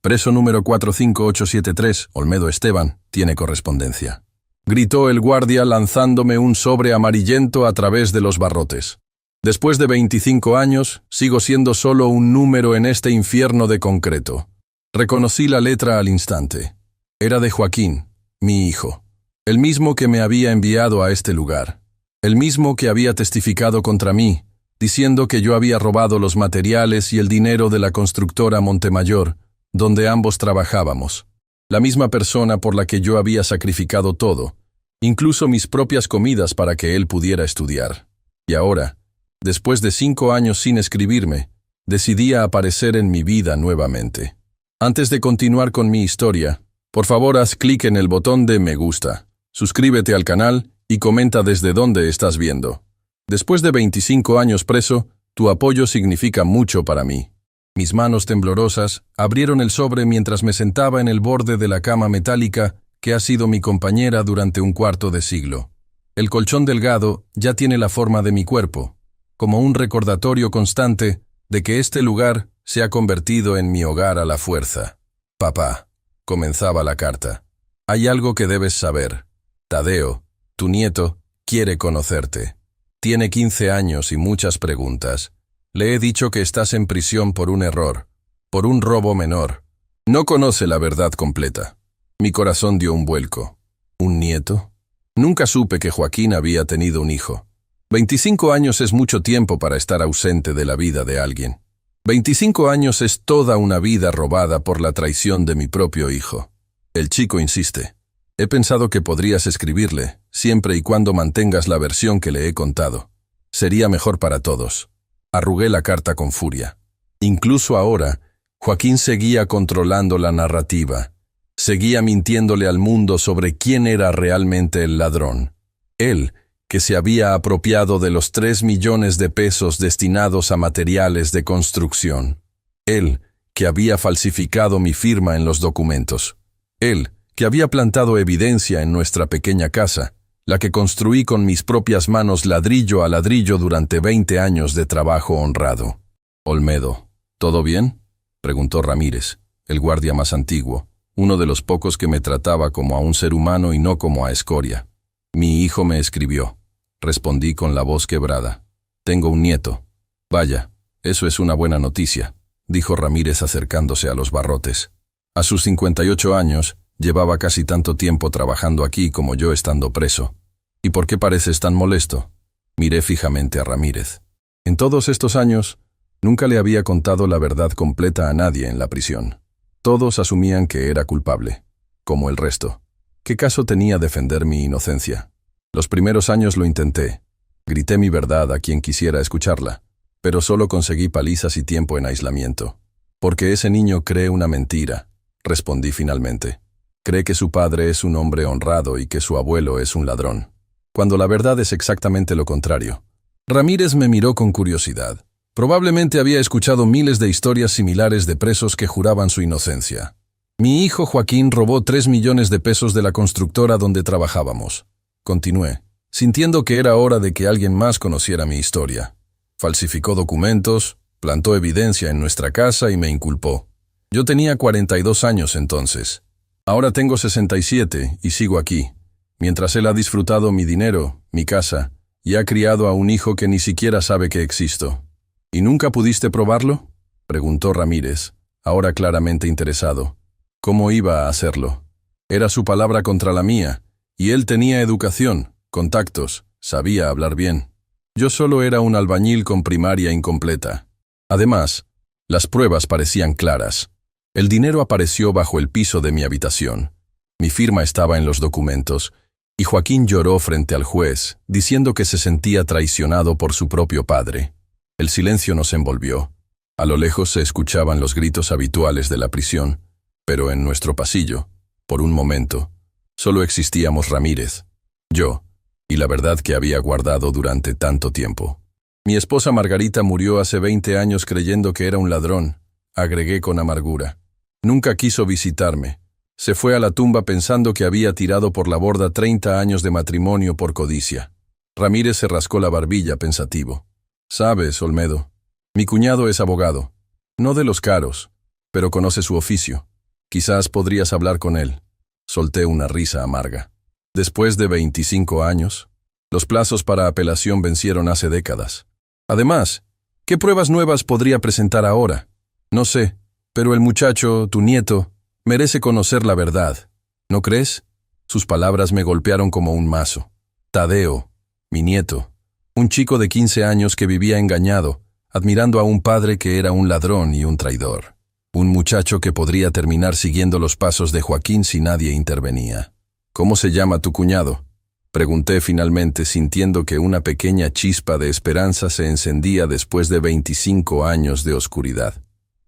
Preso número 45873, Olmedo Esteban, tiene correspondencia. Gritó el guardia lanzándome un sobre amarillento a través de los barrotes. Después de 25 años, sigo siendo solo un número en este infierno de concreto. Reconocí la letra al instante. Era de Joaquín, mi hijo. El mismo que me había enviado a este lugar. El mismo que había testificado contra mí, diciendo que yo había robado los materiales y el dinero de la constructora Montemayor, donde ambos trabajábamos. La misma persona por la que yo había sacrificado todo, incluso mis propias comidas para que él pudiera estudiar. Y ahora, después de 5 años sin escribirme, decidí aparecer en mi vida nuevamente. Antes de continuar con mi historia, por favor haz clic en el botón de me gusta, suscríbete al canal y comenta desde dónde estás viendo. Después de 25 años preso, tu apoyo significa mucho para mí. Mis manos temblorosas abrieron el sobre mientras me sentaba en el borde de la cama metálica que ha sido mi compañera durante un cuarto de siglo. El colchón delgado ya tiene la forma de mi cuerpo, como un recordatorio constante de que este lugar se ha convertido en mi hogar a la fuerza. Papá, comenzaba la carta. Hay algo que debes saber. Tadeo, tu nieto, quiere conocerte. Tiene 15 años y muchas preguntas. Le he dicho que estás en prisión por un error, por un robo menor. No conoce la verdad completa. Mi corazón dio un vuelco. ¿Un nieto? Nunca supe que Joaquín había tenido un hijo. 25 años es mucho tiempo para estar ausente de la vida de alguien. 25 años es toda una vida robada por la traición de mi propio hijo. El chico insiste. He pensado que podrías escribirle, siempre y cuando mantengas la versión que le he contado. Sería mejor para todos. Arrugué la carta con furia. Incluso ahora, Joaquín seguía controlando la narrativa. Seguía mintiéndole al mundo sobre quién era realmente el ladrón. Él, que se había apropiado de los 3 millones de pesos destinados a materiales de construcción. Él, que había falsificado mi firma en los documentos. Él, que había plantado evidencia en nuestra pequeña casa, la que construí con mis propias manos ladrillo a ladrillo durante 20 años de trabajo honrado. Olmedo, ¿todo bien?, preguntó Ramírez, el guardia más antiguo, uno de los pocos que me trataba como a un ser humano y no como a escoria. Mi hijo me escribió, respondí con la voz quebrada. Tengo un nieto. Vaya, eso es una buena noticia, dijo Ramírez acercándose a los barrotes. A sus 58 años, llevaba casi tanto tiempo trabajando aquí como yo estando preso. ¿Y por qué pareces tan molesto? Miré fijamente a Ramírez. En todos estos años, nunca le había contado la verdad completa a nadie en la prisión. Todos asumían que era culpable, como el resto. ¿Qué caso tenía defender mi inocencia? Los primeros años lo intenté. Grité mi verdad a quien quisiera escucharla, pero solo conseguí palizas y tiempo en aislamiento. Porque ese niño cree una mentira, respondí finalmente. Cree que su padre es un hombre honrado y que su abuelo es un ladrón, cuando la verdad es exactamente lo contrario. Ramírez me miró con curiosidad. Probablemente había escuchado miles de historias similares de presos que juraban su inocencia. Mi hijo Joaquín robó 3 millones de pesos de la constructora donde trabajábamos. Continué, sintiendo que era hora de que alguien más conociera mi historia. Falsificó documentos, plantó evidencia en nuestra casa y me inculpó. Yo tenía 42 años entonces. Ahora tengo 67 y sigo aquí, mientras él ha disfrutado mi dinero, mi casa, y ha criado a un hijo que ni siquiera sabe que existo. ¿Y nunca pudiste probarlo?, preguntó Ramírez, ahora claramente interesado. ¿Cómo iba a hacerlo? Era su palabra contra la mía, y él tenía educación, contactos, sabía hablar bien. Yo solo era un albañil con primaria incompleta. Además, las pruebas parecían claras. El dinero apareció bajo el piso de mi habitación. Mi firma estaba en los documentos, y Joaquín lloró frente al juez, diciendo que se sentía traicionado por su propio padre. El silencio nos envolvió. A lo lejos se escuchaban los gritos habituales de la prisión, pero en nuestro pasillo, por un momento, solo existíamos Ramírez, yo, y la verdad que había guardado durante tanto tiempo. Mi esposa Margarita murió hace 20 años creyendo que era un ladrón, agregué con amargura. Nunca quiso visitarme. Se fue a la tumba pensando que había tirado por la borda 30 años de matrimonio por codicia. Ramírez se rascó la barbilla pensativo. Sabes, Olmedo, mi cuñado es abogado. No de los caros, pero conoce su oficio. Quizás podrías hablar con él. Solté una risa amarga. Después de 25 años, los plazos para apelación vencieron hace décadas. Además, ¿qué pruebas nuevas podría presentar ahora? No sé, pero el muchacho, tu nieto, merece conocer la verdad. ¿No crees? Sus palabras me golpearon como un mazo. Tadeo, mi nieto, un chico de 15 años que vivía engañado, admirando a un padre que era un ladrón y un traidor. Un muchacho que podría terminar siguiendo los pasos de Joaquín si nadie intervenía. ¿Cómo se llama tu cuñado? Pregunté finalmente, sintiendo que una pequeña chispa de esperanza se encendía después de 25 años de oscuridad.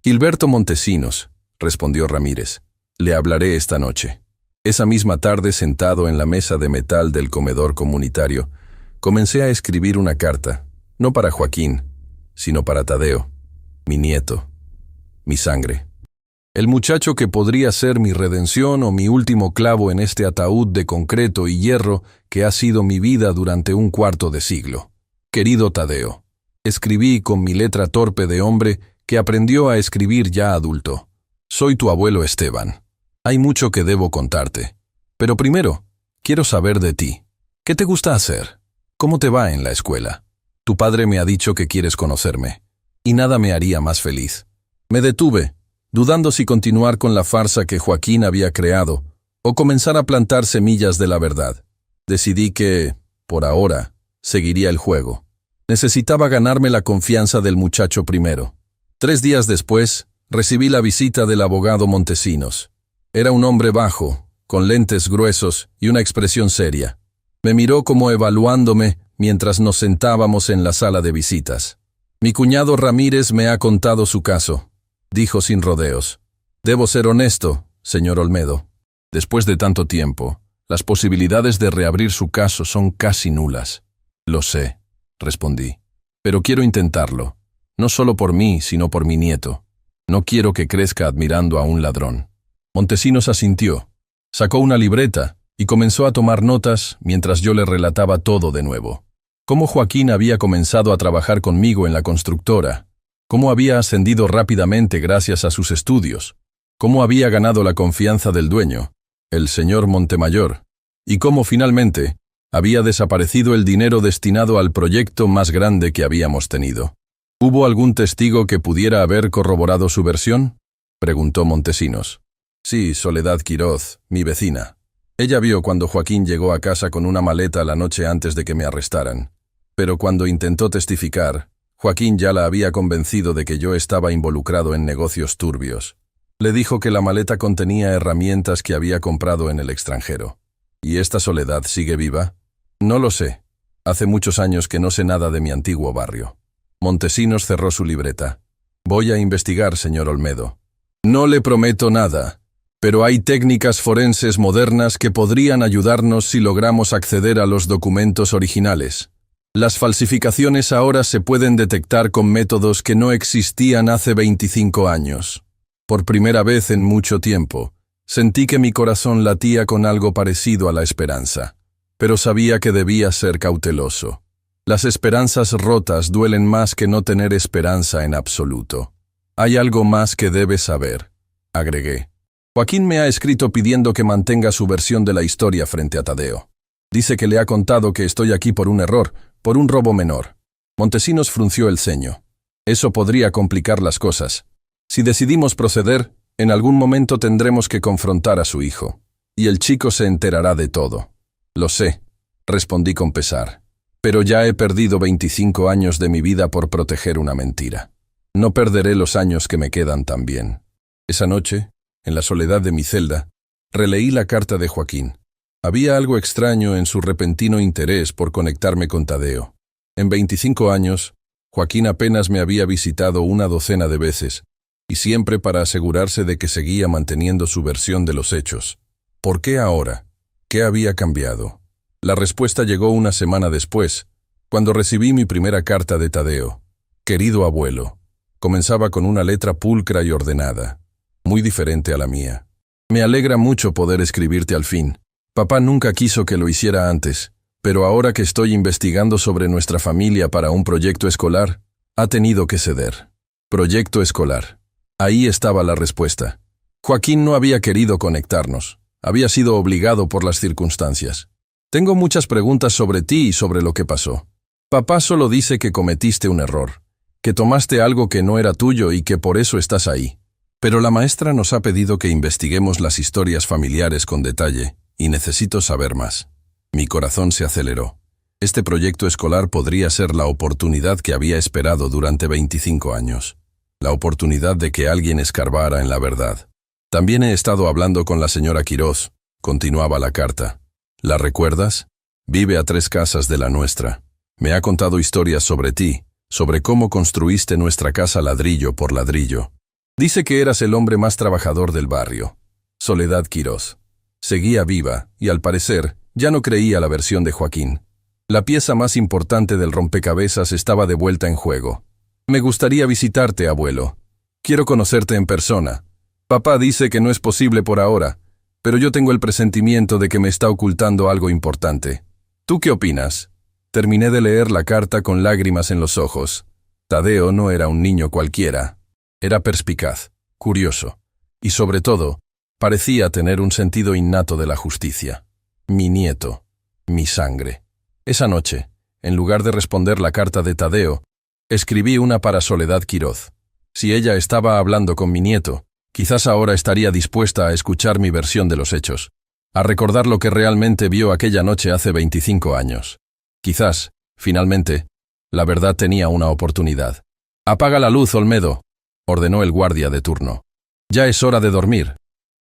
Gilberto Montesinos, respondió Ramírez. Le hablaré esta noche. Esa misma tarde, sentado en la mesa de metal del comedor comunitario, comencé a escribir una carta, no para Joaquín, sino para Tadeo, mi nieto, mi sangre. El muchacho que podría ser mi redención o mi último clavo en este ataúd de concreto y hierro que ha sido mi vida durante un cuarto de siglo. Querido Tadeo, escribí con mi letra torpe de hombre que aprendió a escribir ya adulto. Soy tu abuelo Esteban. Hay mucho que debo contarte. Pero primero, quiero saber de ti. ¿Qué te gusta hacer? ¿Cómo te va en la escuela? Tu padre me ha dicho que quieres conocerme, y nada me haría más feliz. Me detuve, dudando si continuar con la farsa que Joaquín había creado, o comenzar a plantar semillas de la verdad. Decidí que, por ahora, seguiría el juego. Necesitaba ganarme la confianza del muchacho primero. 3 días después, recibí la visita del abogado Montesinos. Era un hombre bajo, con lentes gruesos y una expresión seria. Me miró como evaluándome mientras nos sentábamos en la sala de visitas. Mi cuñado Ramírez me ha contado su caso, dijo sin rodeos. Debo ser honesto, señor Olmedo. Después de tanto tiempo, las posibilidades de reabrir su caso son casi nulas. Lo sé, respondí. Pero quiero intentarlo. No solo por mí, sino por mi nieto. No quiero que crezca admirando a un ladrón. Montesinos asintió. Sacó una libreta y comenzó a tomar notas mientras yo le relataba todo de nuevo. Cómo Joaquín había comenzado a trabajar conmigo en la constructora, cómo había ascendido rápidamente gracias a sus estudios, cómo había ganado la confianza del dueño, el señor Montemayor, y cómo finalmente había desaparecido el dinero destinado al proyecto más grande que habíamos tenido. ¿Hubo algún testigo que pudiera haber corroborado su versión?, preguntó Montesinos. Sí, Soledad Quiroz, mi vecina. Ella vio cuando Joaquín llegó a casa con una maleta la noche antes de que me arrestaran. Pero cuando intentó testificar, Joaquín ya la había convencido de que yo estaba involucrado en negocios turbios. Le dijo que la maleta contenía herramientas que había comprado en el extranjero. ¿Y esta Soledad sigue viva? No lo sé. Hace muchos años que no sé nada de mi antiguo barrio. Montesinos cerró su libreta. Voy a investigar, señor Olmedo. No le prometo nada, pero hay técnicas forenses modernas que podrían ayudarnos si logramos acceder a los documentos originales. Las falsificaciones ahora se pueden detectar con métodos que no existían hace 25 años. Por primera vez en mucho tiempo, sentí que mi corazón latía con algo parecido a la esperanza, pero sabía que debía ser cauteloso. Las esperanzas rotas duelen más que no tener esperanza en absoluto. Hay algo más que debes saber, agregué. Joaquín me ha escrito pidiendo que mantenga su versión de la historia frente a Tadeo. Dice que le ha contado que estoy aquí por un error, por un robo menor. Montesinos frunció el ceño. Eso podría complicar las cosas. Si decidimos proceder, en algún momento tendremos que confrontar a su hijo. Y el chico se enterará de todo. Lo sé, respondí con pesar. Pero ya he perdido 25 años de mi vida por proteger una mentira. No perderé los años que me quedan también. Esa noche, en la soledad de mi celda, releí la carta de Joaquín. Había algo extraño en su repentino interés por conectarme con Tadeo. En 25 años, Joaquín apenas me había visitado una docena de veces, y siempre para asegurarse de que seguía manteniendo su versión de los hechos. ¿Por qué ahora? ¿Qué había cambiado? La respuesta llegó una semana después, cuando recibí mi primera carta de Tadeo. Querido abuelo, comenzaba con una letra pulcra y ordenada, muy diferente a la mía. Me alegra mucho poder escribirte al fin. Papá nunca quiso que lo hiciera antes, pero ahora que estoy investigando sobre nuestra familia para un proyecto escolar, ha tenido que ceder. Proyecto escolar. Ahí estaba la respuesta. Joaquín no había querido conectarnos. Había sido obligado por las circunstancias. Tengo muchas preguntas sobre ti y sobre lo que pasó. Papá solo dice que cometiste un error, que tomaste algo que no era tuyo y que por eso estás ahí. Pero la maestra nos ha pedido que investiguemos las historias familiares con detalle, y necesito saber más. Mi corazón se aceleró. Este proyecto escolar podría ser la oportunidad que había esperado durante 25 años. La oportunidad de que alguien escarbara en la verdad. También he estado hablando con la señora Quiroz, continuaba la carta. ¿La recuerdas? Vive a 3 casas de la nuestra. Me ha contado historias sobre ti, sobre cómo construiste nuestra casa ladrillo por ladrillo. Dice que eras el hombre más trabajador del barrio. Soledad Quiroz. Seguía viva, y al parecer, ya no creía la versión de Joaquín. La pieza más importante del rompecabezas estaba de vuelta en juego. Me gustaría visitarte, abuelo. Quiero conocerte en persona. Papá dice que no es posible por ahora, pero yo tengo el presentimiento de que me está ocultando algo importante. ¿Tú qué opinas? Terminé de leer la carta con lágrimas en los ojos. Tadeo no era un niño cualquiera. Era perspicaz, curioso, y sobre todo, parecía tener un sentido innato de la justicia. Mi nieto, mi sangre. Esa noche, en lugar de responder la carta de Tadeo, escribí una para Soledad Quiroz. Si ella estaba hablando con mi nieto, quizás ahora estaría dispuesta a escuchar mi versión de los hechos, a recordar lo que realmente vio aquella noche hace 25 años. Quizás, finalmente, la verdad tenía una oportunidad. «Apaga la luz, Olmedo», ordenó el guardia de turno. «Ya es hora de dormir».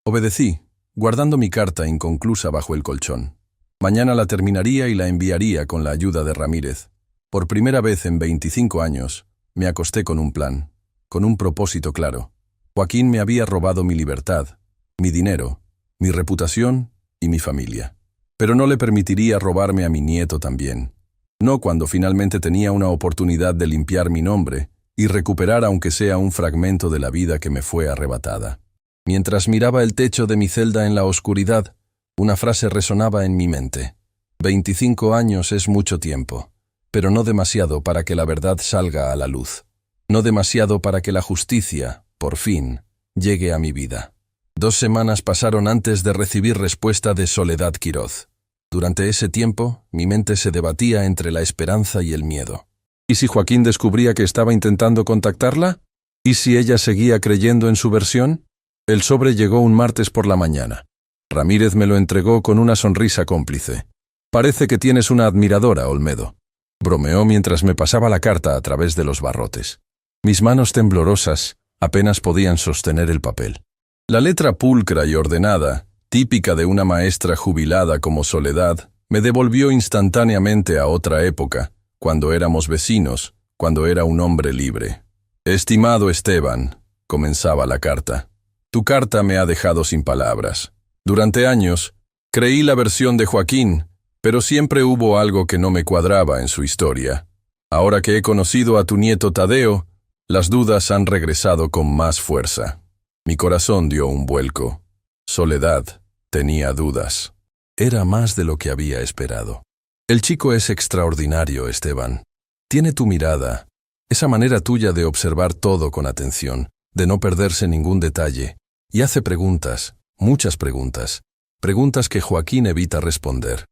Obedecí, guardando mi carta inconclusa bajo el colchón. Mañana la terminaría y la enviaría con la ayuda de Ramírez. Por primera vez en 25 años, me acosté con un plan, con un propósito claro. Joaquín me había robado mi libertad, mi dinero, mi reputación y mi familia. Pero no le permitiría robarme a mi nieto también. No cuando finalmente tenía una oportunidad de limpiar mi nombre y recuperar aunque sea un fragmento de la vida que me fue arrebatada. Mientras miraba el techo de mi celda en la oscuridad, una frase resonaba en mi mente. 25 años es mucho tiempo, pero no demasiado para que la verdad salga a la luz. No demasiado para que la justicia, por fin, llegue a mi vida. 2 semanas pasaron antes de recibir respuesta de Soledad Quiroz. Durante ese tiempo, mi mente se debatía entre la esperanza y el miedo. ¿Y si Joaquín descubría que estaba intentando contactarla? ¿Y si ella seguía creyendo en su versión? El sobre llegó un martes por la mañana. Ramírez me lo entregó con una sonrisa cómplice. «Parece que tienes una admiradora, Olmedo», bromeó mientras me pasaba la carta a través de los barrotes. Mis manos temblorosas apenas podían sostener el papel. La letra pulcra y ordenada, típica de una maestra jubilada como Soledad, me devolvió instantáneamente a otra época, cuando éramos vecinos, cuando era un hombre libre. «Estimado Esteban», comenzaba la carta, «tu carta me ha dejado sin palabras. Durante años, creí la versión de Joaquín, pero siempre hubo algo que no me cuadraba en su historia. Ahora que he conocido a tu nieto Tadeo, las dudas han regresado con más fuerza». Mi corazón dio un vuelco. Soledad tenía dudas. Era más de lo que había esperado. «El chico es extraordinario, Esteban. Tiene tu mirada, esa manera tuya de observar todo con atención, de no perderse ningún detalle, y hace preguntas, muchas preguntas, preguntas que Joaquín evita responder».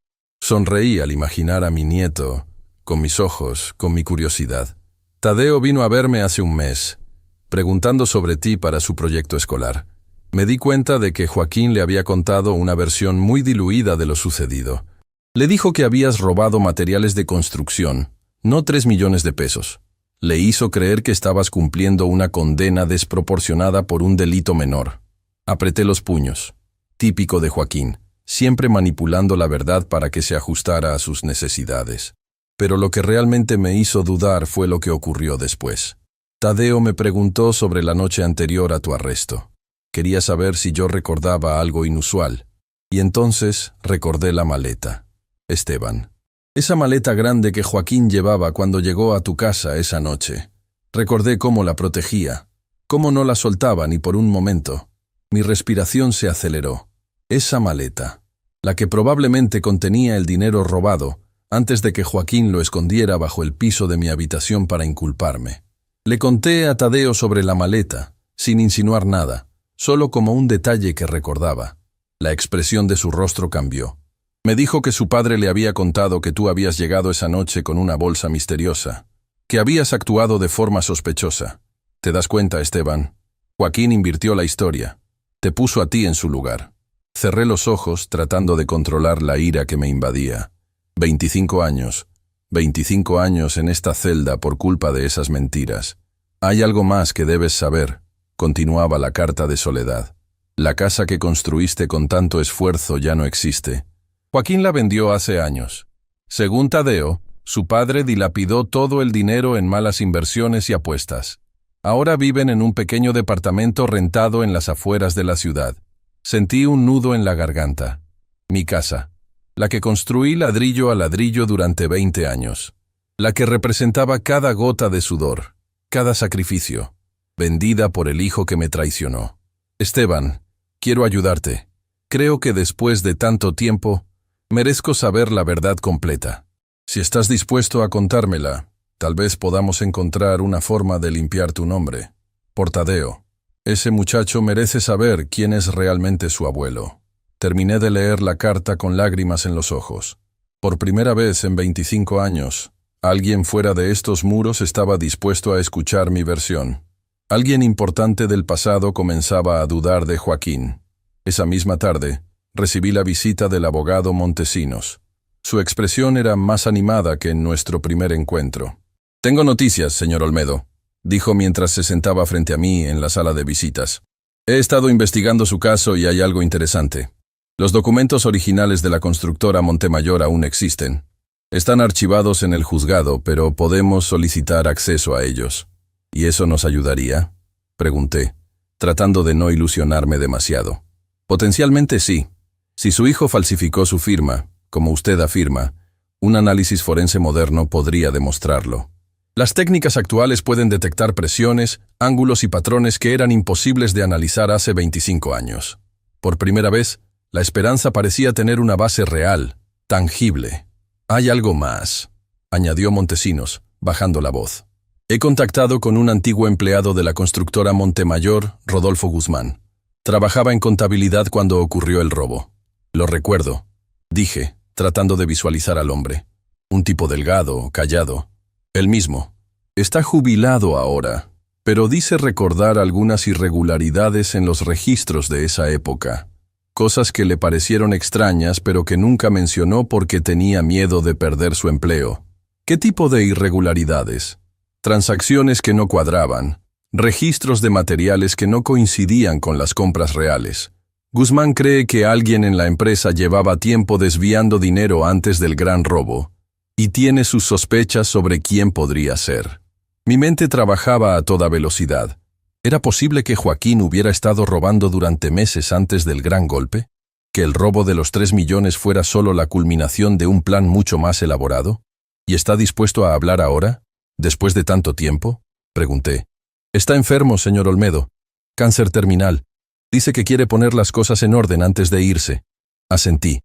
Sonreí al imaginar a mi nieto, con mis ojos, con mi curiosidad. «Tadeo vino a verme hace un mes, preguntando sobre ti para su proyecto escolar. Me di cuenta de que Joaquín le había contado una versión muy diluida de lo sucedido. Le dijo que habías robado materiales de construcción, no 3 millones de pesos. Le hizo creer que estabas cumpliendo una condena desproporcionada por un delito menor». Apreté los puños. Típico de Joaquín, siempre manipulando la verdad para que se ajustara a sus necesidades. Pero lo que realmente me hizo dudar fue lo que ocurrió después. Tadeo me preguntó sobre la noche anterior a tu arresto. Quería saber si yo recordaba algo inusual. Y entonces recordé la maleta. Esteban. Esa maleta grande que Joaquín llevaba cuando llegó a tu casa esa noche. Recordé cómo la protegía, cómo no la soltaba ni por un momento. Mi respiración se aceleró. Esa maleta, la que probablemente contenía el dinero robado, antes de que Joaquín lo escondiera bajo el piso de mi habitación para inculparme. Le conté a Tadeo sobre la maleta, sin insinuar nada, solo como un detalle que recordaba. La expresión de su rostro cambió. Me dijo que su padre le había contado que tú habías llegado esa noche con una bolsa misteriosa, que habías actuado de forma sospechosa. ¿Te das cuenta, Esteban? Joaquín invirtió la historia. Te puso a ti en su lugar. Cerré los ojos tratando de controlar la ira que me invadía. 25 años. 25 años en esta celda por culpa de esas mentiras. Hay algo más que debes saber, continuaba la carta de Soledad. La casa que construiste con tanto esfuerzo ya no existe. Joaquín la vendió hace años. Según Tadeo, su padre dilapidó todo el dinero en malas inversiones y apuestas. Ahora viven en un pequeño departamento rentado en las afueras de la ciudad. Sentí un nudo en la garganta. Mi casa, la que construí ladrillo a ladrillo durante 20 años, la que representaba cada gota de sudor, cada sacrificio, vendida por el hijo que me traicionó. Esteban, quiero ayudarte. Creo que después de tanto tiempo, merezco saber la verdad completa. Si estás dispuesto a contármela, tal vez podamos encontrar una forma de limpiar tu nombre. Por Tadeo. Ese muchacho merece saber quién es realmente su abuelo. Terminé de leer la carta con lágrimas en los ojos. Por primera vez en 25 años, alguien fuera de estos muros estaba dispuesto a escuchar mi versión. Alguien importante del pasado comenzaba a dudar de Joaquín. Esa misma tarde, recibí la visita del abogado Montesinos. Su expresión era más animada que en nuestro primer encuentro. «Tengo noticias, señor Olmedo», dijo mientras se sentaba frente a mí en la sala de visitas. «He estado investigando su caso y hay algo interesante. Los documentos originales de la constructora Montemayor aún existen. Están archivados en el juzgado, pero podemos solicitar acceso a ellos». «¿Y eso nos ayudaría?», pregunté, tratando de no ilusionarme demasiado. «Potencialmente sí. Si su hijo falsificó su firma, como usted afirma, un análisis forense moderno podría demostrarlo. Las técnicas actuales pueden detectar presiones, ángulos y patrones que eran imposibles de analizar hace 25 años. Por primera vez, la esperanza parecía tener una base real, tangible. «Hay algo más», añadió Montesinos, bajando la voz. «He contactado con un antiguo empleado de la constructora Montemayor, Rodolfo Guzmán. Trabajaba en contabilidad cuando ocurrió el robo. Lo recuerdo», dije, tratando de visualizar al hombre. Un tipo delgado, callado. Él mismo. Está jubilado ahora, pero dice recordar algunas irregularidades en los registros de esa época. Cosas que le parecieron extrañas, pero que nunca mencionó porque tenía miedo de perder su empleo. ¿Qué tipo de irregularidades? Transacciones que no cuadraban, registros de materiales que no coincidían con las compras reales. Guzmán cree que alguien en la empresa llevaba tiempo desviando dinero antes del gran robo, y tiene sus sospechas sobre quién podría ser. Mi mente trabajaba a toda velocidad. ¿Era posible que Joaquín hubiera estado robando durante meses antes del gran golpe? ¿Que el robo de los 3 millones fuera solo la culminación de un plan mucho más elaborado? ¿Y está dispuesto a hablar ahora? ¿Después de tanto tiempo?, pregunté. «Está enfermo, señor Olmedo. Cáncer terminal. Dice que quiere poner las cosas en orden antes de irse». Asentí,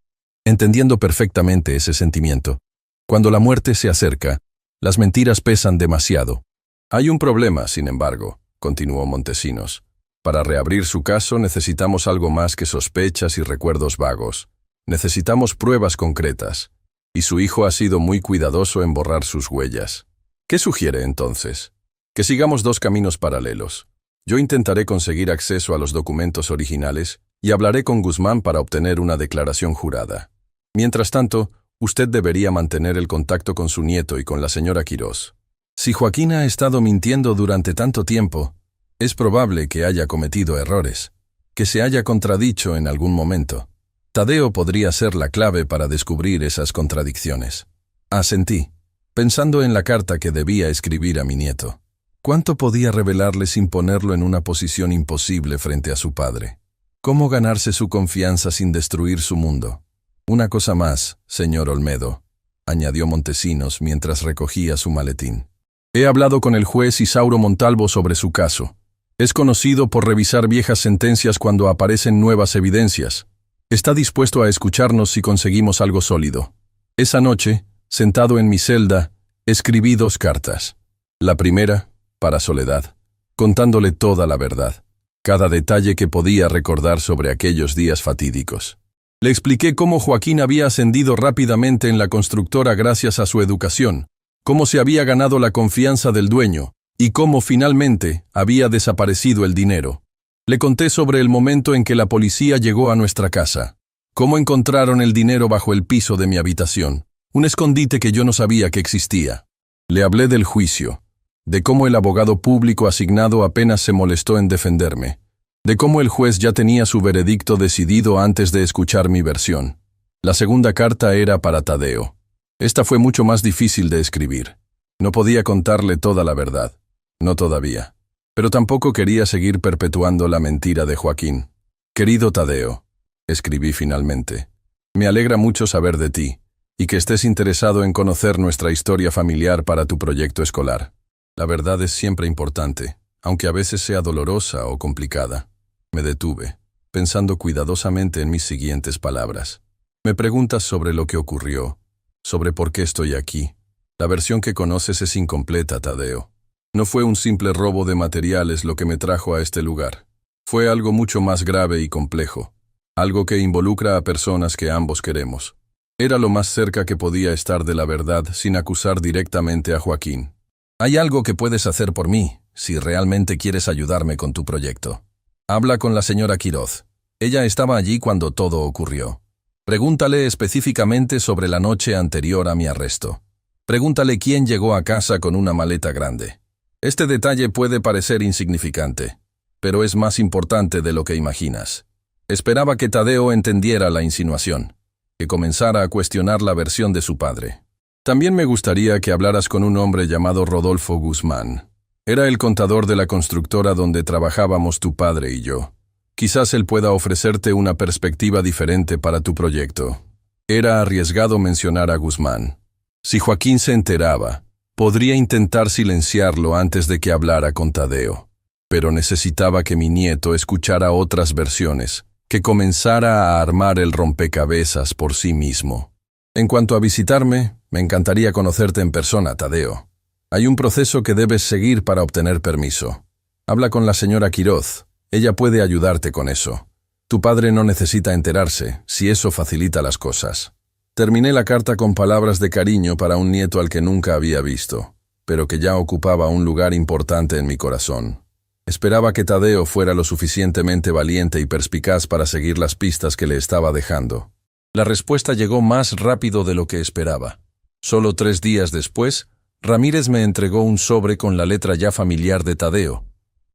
entendiendo perfectamente ese sentimiento. Cuando la muerte se acerca, las mentiras pesan demasiado. «Hay un problema, sin embargo», continuó Montesinos. «Para reabrir su caso necesitamos algo más que sospechas y recuerdos vagos. Necesitamos pruebas concretas. Y su hijo ha sido muy cuidadoso en borrar sus huellas. ¿Qué sugiere entonces? Que sigamos 2 caminos paralelos. Yo intentaré conseguir acceso a los documentos originales y hablaré con Guzmán para obtener una declaración jurada. Mientras tanto, usted debería mantener el contacto con su nieto y con la señora Quirós. Si Joaquín ha estado mintiendo durante tanto tiempo, es probable que haya cometido errores, que se haya contradicho en algún momento. Tadeo podría ser la clave para descubrir esas contradicciones». Asentí, pensando en la carta que debía escribir a mi nieto. ¿Cuánto podía revelarle sin ponerlo en una posición imposible frente a su padre? ¿Cómo ganarse su confianza sin destruir su mundo? «Una cosa más, señor Olmedo», añadió Montesinos mientras recogía su maletín. «He hablado con el juez Isauro Montalvo sobre su caso. Es conocido por revisar viejas sentencias cuando aparecen nuevas evidencias. Está dispuesto a escucharnos si conseguimos algo sólido. Esa noche, sentado en mi celda, escribí 2 cartas. La primera, para Soledad, contándole toda la verdad. cada detalle que podía recordar sobre aquellos días fatídicos. Le expliqué cómo Joaquín había ascendido rápidamente en la constructora gracias a su educación, cómo se había ganado la confianza del dueño y cómo finalmente había desaparecido el dinero. Le conté sobre el momento en que la policía llegó a nuestra casa, cómo encontraron el dinero bajo el piso de mi habitación, un escondite que yo no sabía que existía. Le hablé del juicio, de cómo el abogado público asignado apenas se molestó en defenderme, de cómo el juez ya tenía su veredicto decidido antes de escuchar mi versión. La segunda carta era para Tadeo. Esta fue mucho más difícil de escribir. No podía contarle toda la verdad, no todavía. Pero tampoco quería seguir perpetuando la mentira de Joaquín. Querido Tadeo, escribí finalmente, me alegra mucho saber de ti, y que estés interesado en conocer nuestra historia familiar para tu proyecto escolar. La verdad es siempre importante, aunque a veces sea dolorosa o complicada. Me detuve, pensando cuidadosamente en mis siguientes palabras. Me preguntas sobre lo que ocurrió, sobre por qué estoy aquí. La versión que conoces es incompleta, Tadeo. No fue un simple robo de materiales lo que me trajo a este lugar. Fue algo mucho más grave y complejo. Algo que involucra a personas que ambos queremos. Era lo más cerca que podía estar de la verdad sin acusar directamente a Joaquín. Hay algo que puedes hacer por mí, si realmente quieres ayudarme con tu proyecto. Habla con la señora Quiroz. Ella estaba allí cuando todo ocurrió. Pregúntale específicamente sobre la noche anterior a mi arresto. Pregúntale quién llegó a casa con una maleta grande. Este detalle puede parecer insignificante, pero es más importante de lo que imaginas. Esperaba que Tadeo entendiera la insinuación, que comenzara a cuestionar la versión de su padre. También me gustaría que hablaras con un hombre llamado Rodolfo Guzmán. Era el contador de la constructora donde trabajábamos tu padre y yo. Quizás él pueda ofrecerte una perspectiva diferente para tu proyecto. Era arriesgado mencionar a Guzmán. Si Joaquín se enteraba, podría intentar silenciarlo antes de que hablara con Tadeo. Pero necesitaba que mi nieto escuchara otras versiones, que comenzara a armar el rompecabezas por sí mismo. En cuanto a visitarme, me encantaría conocerte en persona, Tadeo. Hay un proceso que debes seguir para obtener permiso. Habla con la señora Quiroz. Ella puede ayudarte con eso. Tu padre no necesita enterarse, si eso facilita las cosas. Terminé la carta con palabras de cariño para un nieto al que nunca había visto, pero que ya ocupaba un lugar importante en mi corazón. Esperaba que Tadeo fuera lo suficientemente valiente y perspicaz para seguir las pistas que le estaba dejando. La respuesta llegó más rápido de lo que esperaba. Solo 3 días después, Ramírez me entregó un sobre con la letra ya familiar de Tadeo.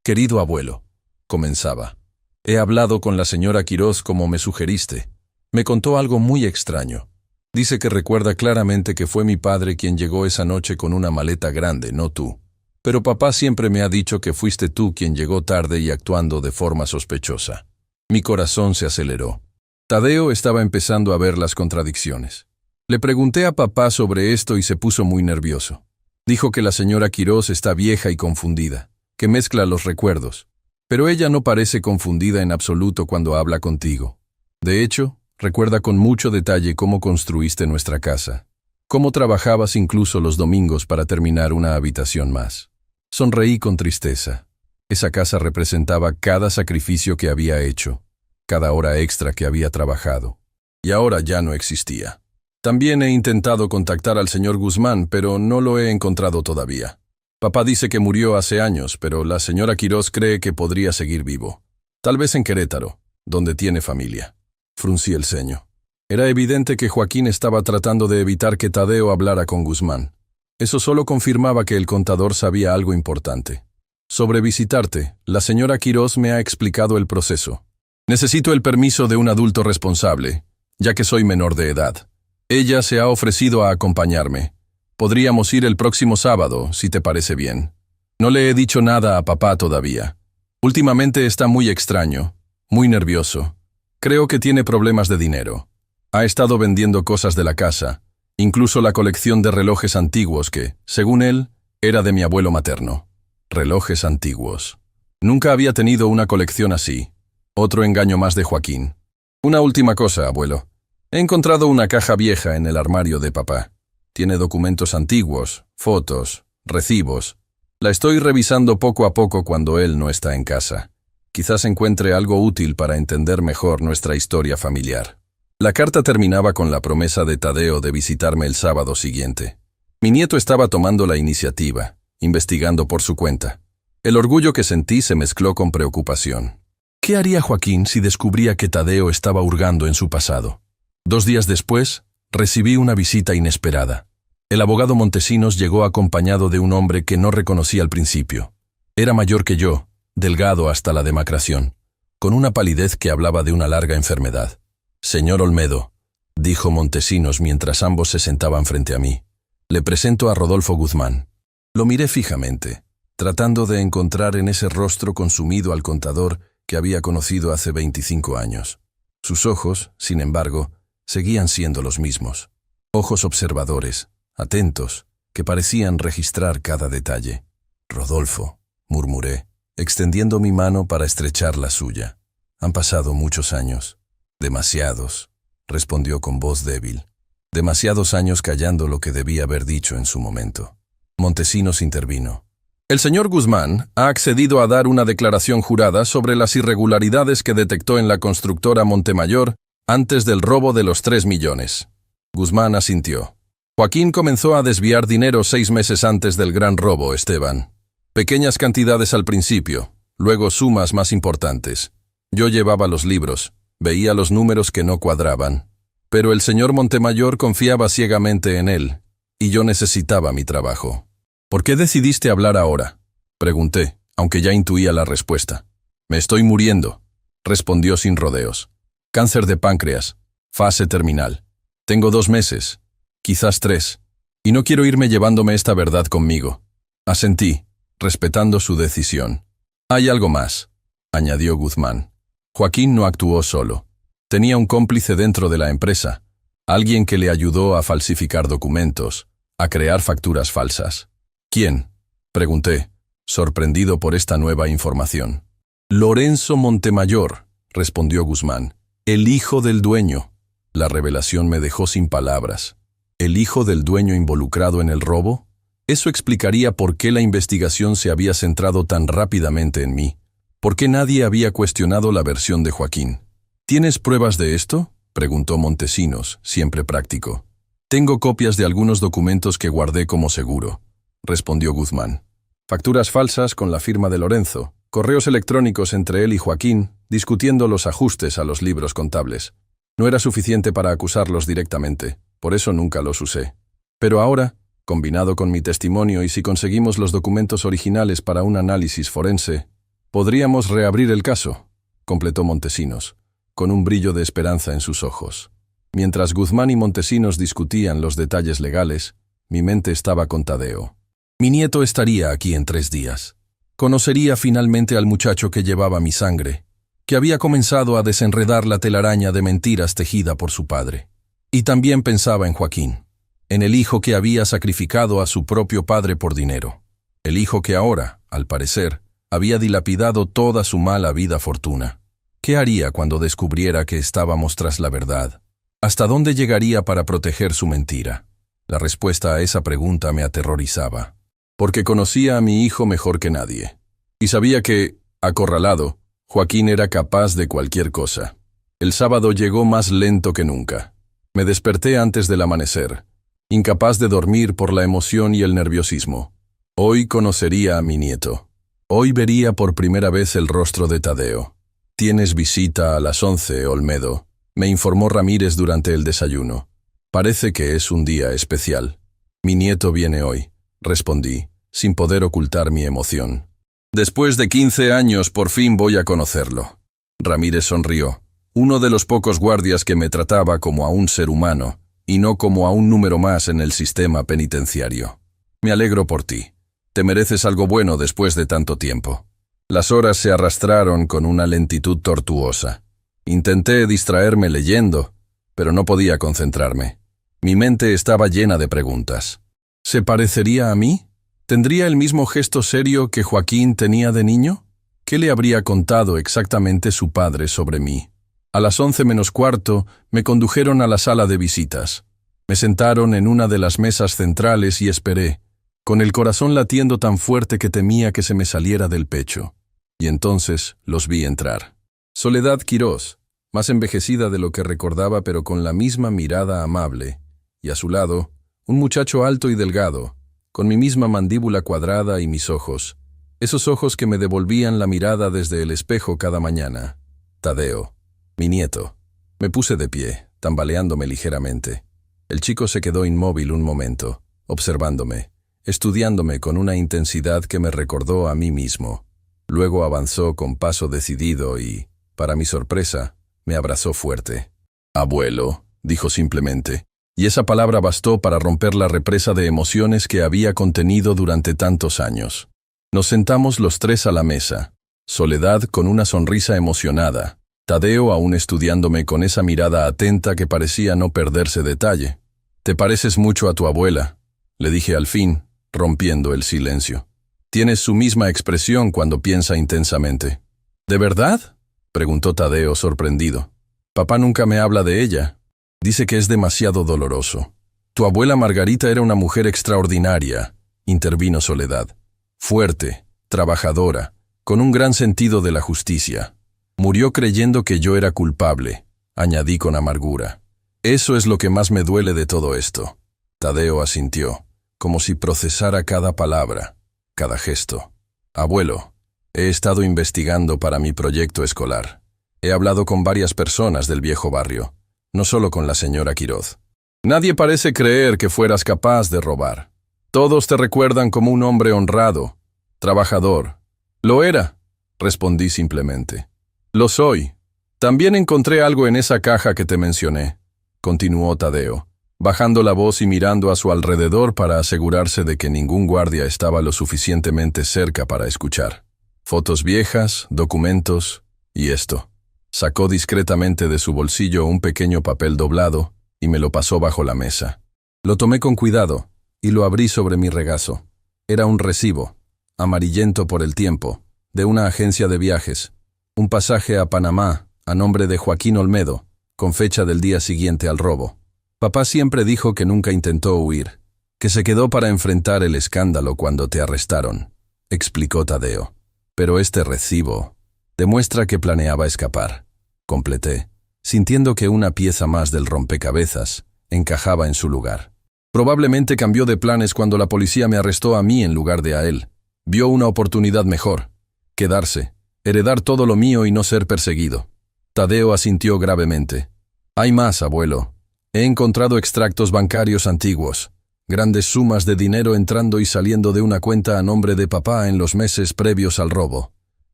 Querido abuelo, comenzaba. He hablado con la señora Quiroz como me sugeriste. Me contó algo muy extraño. Dice que recuerda claramente que fue mi padre quien llegó esa noche con una maleta grande, no tú. Pero papá siempre me ha dicho que fuiste tú quien llegó tarde y actuando de forma sospechosa. Mi corazón se aceleró. Tadeo estaba empezando a ver las contradicciones. Le pregunté a papá sobre esto y se puso muy nervioso. Dijo que la señora Quiroz está vieja y confundida, que mezcla los recuerdos. Pero ella no parece confundida en absoluto cuando habla contigo. De hecho, recuerda con mucho detalle cómo construiste nuestra casa, cómo trabajabas incluso los domingos para terminar una habitación más. Sonreí con tristeza. Esa casa representaba cada sacrificio que había hecho, cada hora extra que había trabajado. Y ahora ya no existía. También he intentado contactar al señor Guzmán, pero no lo he encontrado todavía. Papá dice que murió hace años, pero la señora Quiroz cree que podría seguir vivo. Tal vez en Querétaro, donde tiene familia. Fruncí el ceño. Era evidente que Joaquín estaba tratando de evitar que Tadeo hablara con Guzmán. Eso solo confirmaba que el contador sabía algo importante. Sobre visitarte, la señora Quiroz me ha explicado el proceso. Necesito el permiso de un adulto responsable, ya que soy menor de edad. Ella se ha ofrecido a acompañarme. Podríamos ir el próximo sábado, si te parece bien. No le he dicho nada a papá todavía. Últimamente está muy extraño, muy nervioso. Creo que tiene problemas de dinero. Ha estado vendiendo cosas de la casa, incluso la colección de relojes antiguos que, según él, era de mi abuelo materno. Relojes antiguos. Nunca había tenido una colección así. Otro engaño más de Joaquín. Una última cosa, abuelo. He encontrado una caja vieja en el armario de papá. Tiene documentos antiguos, fotos, recibos. La estoy revisando poco a poco cuando él no está en casa. Quizás encuentre algo útil para entender mejor nuestra historia familiar. La carta terminaba con la promesa de Tadeo de visitarme el sábado siguiente. Mi nieto estaba tomando la iniciativa, investigando por su cuenta. El orgullo que sentí se mezcló con preocupación. ¿Qué haría Joaquín si descubría que Tadeo estaba hurgando en su pasado? 2 días después, recibí una visita inesperada. El abogado Montesinos llegó acompañado de un hombre que no reconocí al principio. Era mayor que yo, delgado hasta la demacración, con una palidez que hablaba de una larga enfermedad. «Señor Olmedo», dijo Montesinos mientras ambos se sentaban frente a mí, «le presento a Rodolfo Guzmán». Lo miré fijamente, tratando de encontrar en ese rostro consumido al contador que había conocido hace 25 años. Sus ojos, sin embargo, seguían siendo los mismos. Ojos observadores, atentos, que parecían registrar cada detalle. «Rodolfo», murmuré, extendiendo mi mano para estrechar la suya. «Han pasado muchos años». «Demasiados», respondió con voz débil. «Demasiados años callando lo que debía haber dicho en su momento». Montesinos intervino. «El señor Guzmán ha accedido a dar una declaración jurada sobre las irregularidades que detectó en la constructora Montemayor antes del robo de los 3 millones». Guzmán asintió. «Joaquín comenzó a desviar dinero 6 meses antes del gran robo, Esteban. Pequeñas cantidades al principio, luego sumas más importantes. Yo llevaba los libros, veía los números que no cuadraban. Pero el señor Montemayor confiaba ciegamente en él, y yo necesitaba mi trabajo». «¿Por qué decidiste hablar ahora?», pregunté, aunque ya intuía la respuesta. «Me estoy muriendo», respondió sin rodeos. «Cáncer de páncreas, fase terminal. Tengo 2 meses, quizás 3, y no quiero irme llevándome esta verdad conmigo». Asentí, respetando su decisión. «Hay algo más», añadió Guzmán. «Joaquín no actuó solo. Tenía un cómplice dentro de la empresa, alguien que le ayudó a falsificar documentos, a crear facturas falsas». «¿Quién?», pregunté, sorprendido por esta nueva información. «Lorenzo Montemayor», respondió Guzmán, «el hijo del dueño». La revelación me dejó sin palabras. ¿El hijo del dueño involucrado en el robo? Eso explicaría por qué la investigación se había centrado tan rápidamente en mí. ¿Por qué nadie había cuestionado la versión de Joaquín? «¿Tienes pruebas de esto?», preguntó Montesinos, siempre práctico. «Tengo copias de algunos documentos que guardé como seguro», respondió Guzmán. «Facturas falsas con la firma de Lorenzo, correos electrónicos entre él y Joaquín, discutiendo los ajustes a los libros contables. No era suficiente para acusarlos directamente, por eso nunca los usé. Pero ahora, combinado con mi testimonio y si conseguimos los documentos originales para un análisis forense, podríamos reabrir el caso», completó Montesinos, con un brillo de esperanza en sus ojos. Mientras Guzmán y Montesinos discutían los detalles legales, mi mente estaba con Tadeo. Mi nieto estaría aquí en 3 días. Conocería finalmente al muchacho que llevaba mi sangre, que había comenzado a desenredar la telaraña de mentiras tejida por su padre. Y también pensaba en Joaquín, en el hijo que había sacrificado a su propio padre por dinero. El hijo que ahora, al parecer, había dilapidado toda su mala vida fortuna. ¿Qué haría cuando descubriera que estábamos tras la verdad? ¿Hasta dónde llegaría para proteger su mentira? La respuesta a esa pregunta me aterrorizaba, porque conocía a mi hijo mejor que nadie, y sabía que, acorralado, Joaquín era capaz de cualquier cosa. El sábado llegó más lento que nunca. Me desperté antes del amanecer, incapaz de dormir por la emoción y el nerviosismo. Hoy conocería a mi nieto. Hoy vería por primera vez el rostro de Tadeo. «Tienes visita a las 11, Olmedo», me informó Ramírez durante el desayuno. «Parece que es un día especial». «Mi nieto viene hoy», respondí, sin poder ocultar mi emoción. «Después de 15 años por fin voy a conocerlo». Ramírez sonrió. Uno de los pocos guardias que me trataba como a un ser humano, y no como a un número más en el sistema penitenciario. «Me alegro por ti. Te mereces algo bueno después de tanto tiempo». Las horas se arrastraron con una lentitud tortuosa. Intenté distraerme leyendo, pero no podía concentrarme. Mi mente estaba llena de preguntas. ¿Se parecería a mí? ¿Tendría el mismo gesto serio que Joaquín tenía de niño? ¿Qué le habría contado exactamente su padre sobre mí? A las 11 menos cuarto me condujeron a la sala de visitas. Me sentaron en una de las mesas centrales y esperé, con el corazón latiendo tan fuerte que temía que se me saliera del pecho. Y entonces los vi entrar. Soledad Quirós, más envejecida de lo que recordaba pero con la misma mirada amable, y a su lado, un muchacho alto y delgado, con mi misma mandíbula cuadrada y mis ojos, esos ojos que me devolvían la mirada desde el espejo cada mañana. Tadeo, mi nieto. Me puse de pie, tambaleándome ligeramente. El chico se quedó inmóvil un momento, observándome, estudiándome con una intensidad que me recordó a mí mismo. Luego avanzó con paso decidido y, para mi sorpresa, me abrazó fuerte. «Abuelo», dijo simplemente, y esa palabra bastó para romper la represa de emociones que había contenido durante tantos años. Nos sentamos los tres a la mesa, Soledad con una sonrisa emocionada, Tadeo aún estudiándome con esa mirada atenta que parecía no perderse detalle. «Te pareces mucho a tu abuela», le dije al fin, rompiendo el silencio. «Tienes su misma expresión cuando piensa intensamente». «¿De verdad?», preguntó Tadeo sorprendido. «Papá nunca me habla de ella. Dice que es demasiado doloroso». «Tu abuela Margarita era una mujer extraordinaria», intervino Soledad. «Fuerte, trabajadora, con un gran sentido de la justicia. Murió creyendo que yo era culpable», añadí con amargura. «Eso es lo que más me duele de todo esto». Tadeo asintió, como si procesara cada palabra, cada gesto. «Abuelo, he estado investigando para mi proyecto escolar. He hablado con varias personas del viejo barrio, no solo con la señora Quirós. Nadie parece creer que fueras capaz de robar. Todos te recuerdan como un hombre honrado, trabajador». «Lo era», respondí simplemente. «Lo soy. También encontré algo en esa caja que te mencioné», continuó Tadeo, bajando la voz y mirando a su alrededor para asegurarse de que ningún guardia estaba lo suficientemente cerca para escuchar. «Fotos viejas, documentos y esto». Sacó discretamente de su bolsillo un pequeño papel doblado y me lo pasó bajo la mesa. Lo tomé con cuidado y lo abrí sobre mi regazo. Era un recibo, amarillento por el tiempo, de una agencia de viajes, un pasaje a Panamá a nombre de Joaquín Olmedo, con fecha del día siguiente al robo. Papá siempre dijo que nunca intentó huir, que se quedó para enfrentar el escándalo cuando te arrestaron, explicó Tadeo. Pero este recibo demuestra que planeaba escapar, completé, sintiendo que una pieza más del rompecabezas encajaba en su lugar. Probablemente cambió de planes cuando la policía me arrestó a mí en lugar de a él. Vio una oportunidad mejor, quedarse, heredar todo lo mío y no ser perseguido. Tadeo asintió gravemente. «Hay más, abuelo. He encontrado extractos bancarios antiguos, grandes sumas de dinero entrando y saliendo de una cuenta a nombre de papá en los meses previos al robo.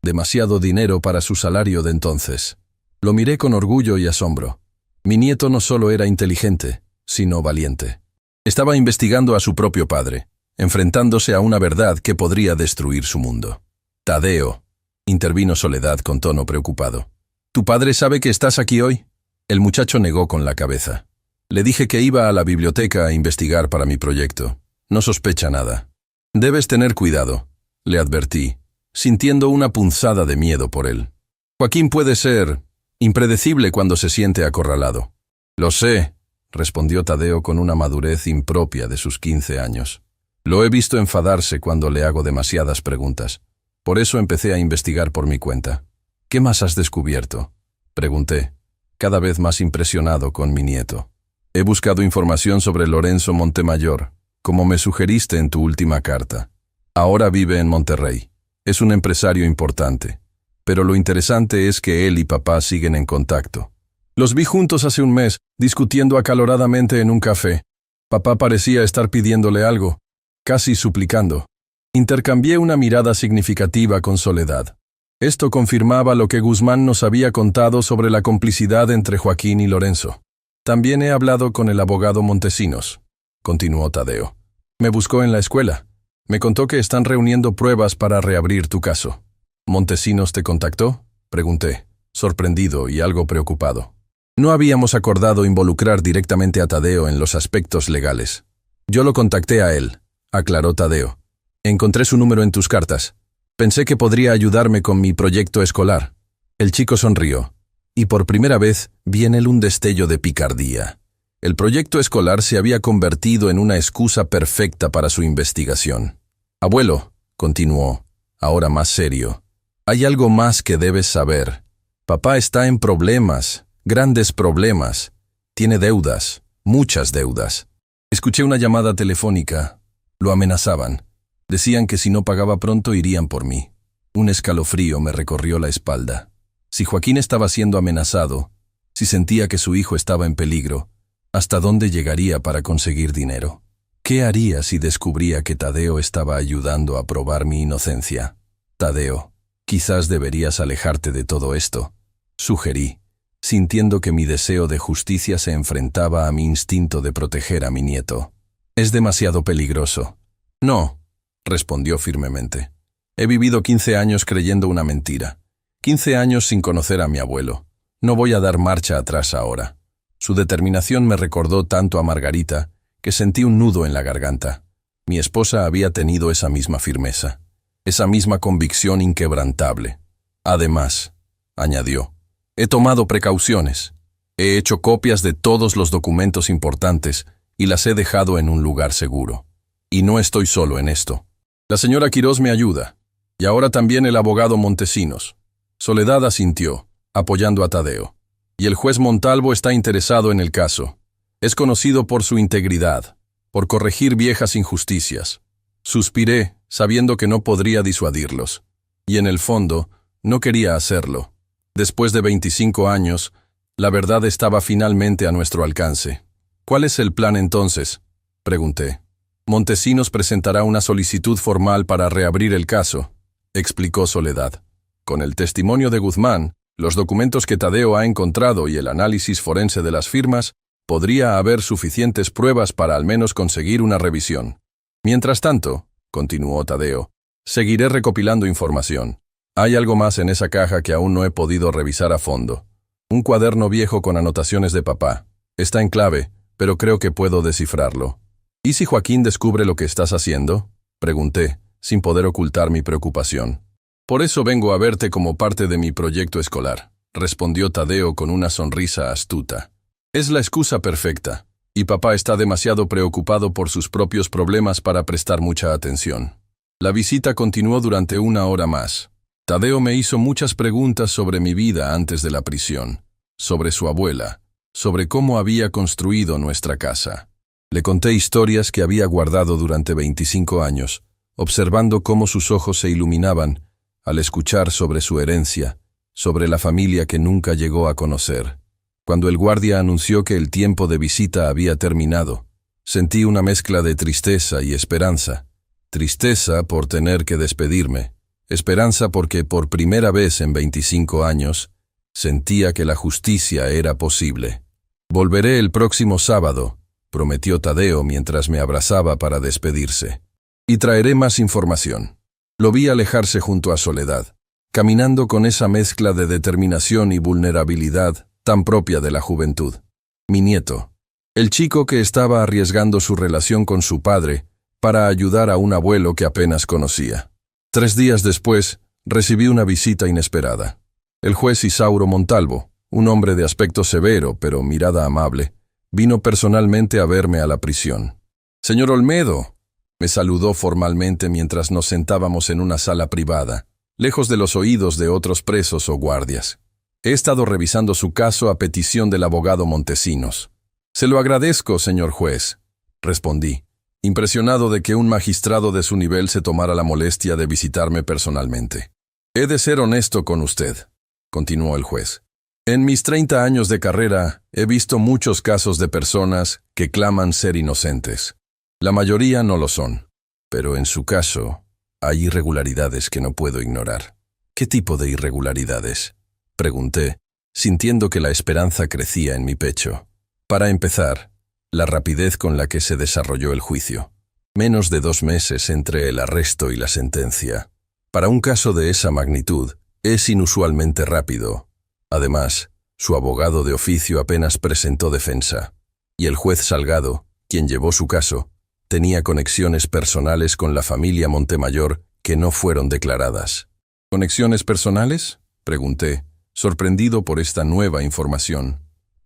Demasiado dinero para su salario de entonces». Lo miré con orgullo y asombro. Mi nieto no solo era inteligente, sino valiente. Estaba investigando a su propio padre, enfrentándose a una verdad que podría destruir su mundo. «Tadeo», intervino Soledad con tono preocupado. «¿Tu padre sabe que estás aquí hoy?» El muchacho negó con la cabeza. «Le dije que iba a la biblioteca a investigar para mi proyecto. No sospecha nada». «Debes tener cuidado», le advertí, sintiendo una punzada de miedo por él. «Joaquín puede ser impredecible cuando se siente acorralado». «Lo sé», respondió Tadeo con una madurez impropia de sus 15 años. «Lo he visto enfadarse cuando le hago demasiadas preguntas. Por eso empecé a investigar por mi cuenta». «¿Qué más has descubierto?», pregunté, cada vez más impresionado con mi nieto. «He buscado información sobre Lorenzo Montemayor, como me sugeriste en tu última carta. Ahora vive en Monterrey. Es un empresario importante. Pero lo interesante es que él y papá siguen en contacto. Los vi juntos hace un mes, discutiendo acaloradamente en un café. Papá parecía estar pidiéndole algo, casi suplicando. Intercambié una mirada significativa con Soledad. Esto confirmaba lo que Guzmán nos había contado sobre la complicidad entre Joaquín y Lorenzo. «También he hablado con el abogado Montesinos», continuó Tadeo. «Me buscó en la escuela. Me contó que están reuniendo pruebas para reabrir tu caso». «¿Montesinos te contactó?», pregunté, sorprendido y algo preocupado. No habíamos acordado involucrar directamente a Tadeo en los aspectos legales. «Yo lo contacté a él», aclaró Tadeo. «Encontré su número en tus cartas. Pensé que podría ayudarme con mi proyecto escolar». El chico sonrió, y por primera vez vi en él un destello de picardía. El proyecto escolar se había convertido en una excusa perfecta para su investigación. «Abuelo», continuó, ahora más serio, Hay algo más que debes saber. Papá está en problemas, grandes problemas. Tiene deudas, muchas deudas. Escuché una llamada telefónica. Lo amenazaban. Decían que si no pagaba pronto irían por mí. Un escalofrío me recorrió la espalda. Si Joaquín estaba siendo amenazado, si sentía que su hijo estaba en peligro, ¿hasta dónde llegaría para conseguir dinero? ¿Qué haría si descubría que Tadeo estaba ayudando a probar mi inocencia? Tadeo, quizás deberías alejarte de todo esto, sugerí, sintiendo que mi deseo de justicia se enfrentaba a mi instinto de proteger a mi nieto. Es demasiado peligroso. No, respondió firmemente. He vivido 15 años creyendo una mentira. 15 años sin conocer a mi abuelo. No voy a dar marcha atrás ahora. Su determinación me recordó tanto a Margarita que sentí un nudo en la garganta. Mi esposa había tenido esa misma firmeza, esa misma convicción inquebrantable. Además, añadió, he tomado precauciones. He hecho copias de todos los documentos importantes y las he dejado en un lugar seguro. Y no estoy solo en esto. La señora Quirós me ayuda, y ahora también el abogado Montesinos. Soledad asintió, apoyando a Tadeo. Y el juez Montalvo está interesado en el caso. Es conocido por su integridad, por corregir viejas injusticias. Suspiré, sabiendo que no podría disuadirlos. Y en el fondo, no quería hacerlo. Después de 25 años, la verdad estaba finalmente a nuestro alcance. ¿Cuál es el plan entonces?, pregunté. Montesinos presentará una solicitud formal para reabrir el caso, explicó Soledad. Con el testimonio de Guzmán, los documentos que Tadeo ha encontrado y el análisis forense de las firmas, podría haber suficientes pruebas para al menos conseguir una revisión. Mientras tanto, continuó Tadeo, seguiré recopilando información. Hay algo más en esa caja que aún no he podido revisar a fondo. Un cuaderno viejo con anotaciones de papá. Está en clave, pero creo que puedo descifrarlo. ¿Y si Joaquín descubre lo que estás haciendo?, pregunté, sin poder ocultar mi preocupación. Por eso vengo a verte como parte de mi proyecto escolar, respondió Tadeo con una sonrisa astuta. Es la excusa perfecta, y papá está demasiado preocupado por sus propios problemas para prestar mucha atención. La visita continuó durante 1 hora más. Tadeo me hizo muchas preguntas sobre mi vida antes de la prisión, sobre su abuela, sobre cómo había construido nuestra casa. Le conté historias que había guardado durante 25 años, observando cómo sus ojos se iluminaban al escuchar sobre su herencia, sobre la familia que nunca llegó a conocer. Cuando el guardia anunció que el tiempo de visita había terminado, sentí una mezcla de tristeza y esperanza. Tristeza por tener que despedirme, esperanza porque por primera vez en 25 años sentía que la justicia era posible. Volveré el próximo sábado, prometió Tadeo mientras me abrazaba para despedirse. Y traeré más información. Lo vi alejarse junto a Soledad, caminando con esa mezcla de determinación y vulnerabilidad tan propia de la juventud. Mi nieto, el chico que estaba arriesgando su relación con su padre para ayudar a un abuelo que apenas conocía. 3 días después, recibí una visita inesperada. El juez Isauro Montalvo, un hombre de aspecto severo pero mirada amable, vino personalmente a verme a la prisión. «Señor Olmedo», me saludó formalmente mientras nos sentábamos en una sala privada, lejos de los oídos de otros presos o guardias. «He estado revisando su caso a petición del abogado Montesinos». «Se lo agradezco, señor juez», respondí, impresionado de que un magistrado de su nivel se tomara la molestia de visitarme personalmente. «He de ser honesto con usted», continuó el juez. «En mis 30 años de carrera he visto muchos casos de personas que claman ser inocentes. La mayoría no lo son, pero en su caso hay irregularidades que no puedo ignorar». «¿Qué tipo de irregularidades?», pregunté, sintiendo que la esperanza crecía en mi pecho. Para empezar, la rapidez con la que se desarrolló el juicio. Menos de 2 meses entre el arresto y la sentencia. Para un caso de esa magnitud, es inusualmente rápido. Además, su abogado de oficio apenas presentó defensa, y el juez Salgado, quien llevó su caso, tenía conexiones personales con la familia Montemayor que no fueron declaradas. «¿Conexiones personales?», pregunté, sorprendido por esta nueva información.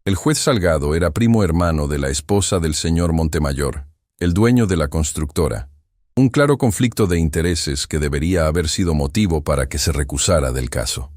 El juez Salgado era primo hermano de la esposa del señor Montemayor, el dueño de la constructora. Un claro conflicto de intereses que debería haber sido motivo para que se recusara del caso.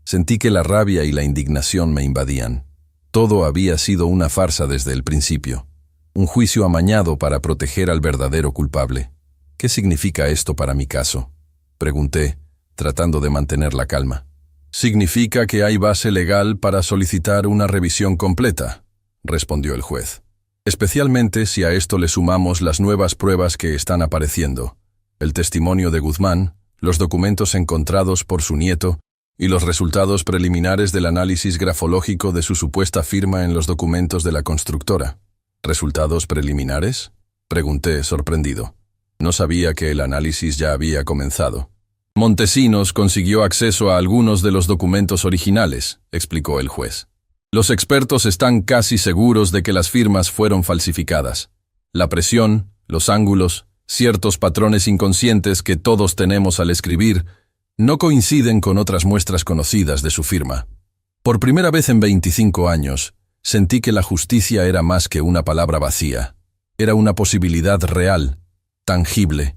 Sentí que la rabia y la indignación me invadían. Todo había sido una farsa desde el principio. Un juicio amañado para proteger al verdadero culpable. ¿Qué significa esto para mi caso?, pregunté, tratando de mantener la calma. Significa que hay base legal para solicitar una revisión completa, respondió el juez. Especialmente si a esto le sumamos las nuevas pruebas que están apareciendo, el testimonio de Guzmán, los documentos encontrados por su nieto y los resultados preliminares del análisis grafológico de su supuesta firma en los documentos de la constructora. ¿Resultados preliminares?, pregunté, sorprendido. No sabía que el análisis ya había comenzado. Montesinos consiguió acceso a algunos de los documentos originales, explicó el juez. Los expertos están casi seguros de que las firmas fueron falsificadas. La presión, los ángulos, ciertos patrones inconscientes que todos tenemos al escribir, no coinciden con otras muestras conocidas de su firma. Por primera vez en 25 años, sentí que la justicia era más que una palabra vacía. Era una posibilidad real, tangible.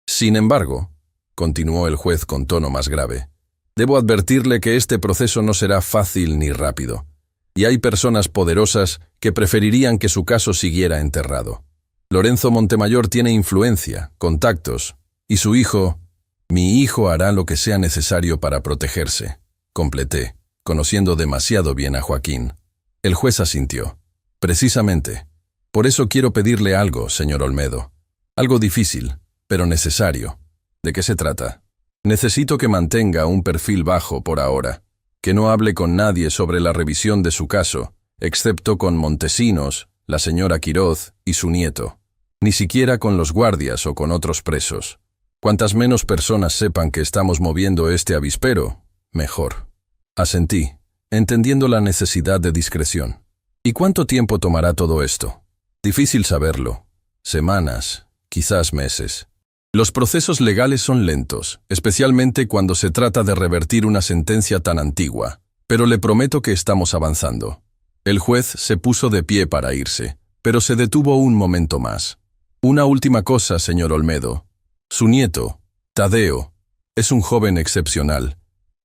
Sin embargo, continuó el juez con tono más grave, debo advertirle que este proceso no será fácil ni rápido, y hay personas poderosas que preferirían que su caso siguiera enterrado. Lorenzo Montemayor tiene influencia, contactos, y su hijo, mi hijo hará lo que sea necesario para protegerse, completé, conociendo demasiado bien a Joaquín. El juez asintió. Precisamente. Por eso quiero pedirle algo, señor Olmedo. Algo difícil, pero necesario. ¿De qué se trata? Necesito que mantenga un perfil bajo por ahora, que no hable con nadie sobre la revisión de su caso, excepto con Montesinos, la señora Quiroz y su nieto. Ni siquiera con los guardias o con otros presos. Cuantas menos personas sepan que estamos moviendo este avispero, mejor. Asentí, entendiendo la necesidad de discreción. ¿Y cuánto tiempo tomará todo esto? Difícil saberlo. Semanas, quizás meses. Los procesos legales son lentos, especialmente cuando se trata de revertir una sentencia tan antigua, pero le prometo que estamos avanzando. El juez se puso de pie para irse, pero se detuvo un momento más. Una última cosa, señor Olmedo. Su nieto, Tadeo, es un joven excepcional.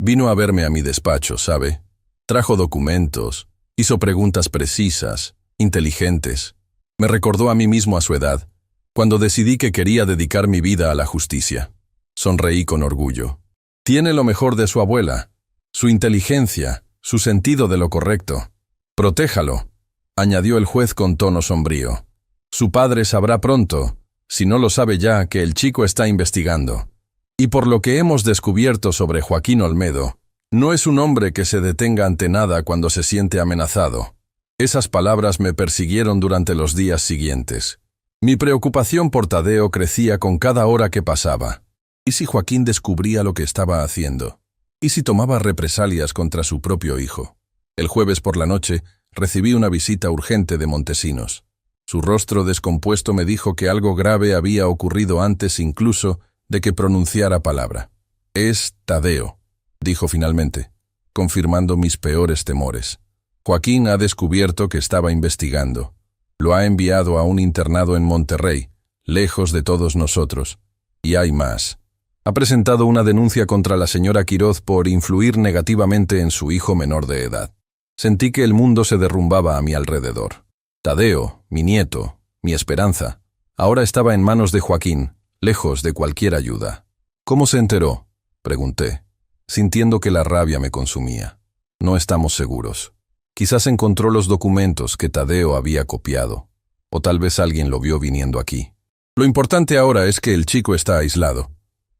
Vino a verme a mi despacho, ¿sabe? Trajo documentos, hizo preguntas precisas, inteligentes. Me recordó a mí mismo a su edad, cuando decidí que quería dedicar mi vida a la justicia. Sonreí con orgullo. Tiene lo mejor de su abuela, su inteligencia, su sentido de lo correcto. Protéjalo, añadió el juez con tono sombrío. Su padre sabrá pronto, si no lo sabe ya, que el chico está investigando. Y por lo que hemos descubierto sobre Joaquín Olmedo, no es un hombre que se detenga ante nada cuando se siente amenazado. Esas palabras me persiguieron durante los días siguientes. Mi preocupación por Tadeo crecía con cada hora que pasaba. ¿Y si Joaquín descubría lo que estaba haciendo? ¿Y si tomaba represalias contra su propio hijo? El jueves por la noche recibí una visita urgente de Montesinos. Su rostro descompuesto me dijo que algo grave había ocurrido antes incluso de que pronunciara palabra. Es Tadeo, dijo finalmente, confirmando mis peores temores. Joaquín ha descubierto que estaba investigando. Lo ha enviado a un internado en Monterrey, lejos de todos nosotros. Y hay más. Ha presentado una denuncia contra la señora Quiroz por influir negativamente en su hijo menor de edad. Sentí que el mundo se derrumbaba a mi alrededor. Tadeo, mi nieto, mi esperanza, ahora estaba en manos de Joaquín, lejos de cualquier ayuda. ¿Cómo se enteró?, pregunté, sintiendo que la rabia me consumía. No estamos seguros. Quizás encontró los documentos que Tadeo había copiado, o tal vez alguien lo vio viniendo aquí. Lo importante ahora es que el chico está aislado,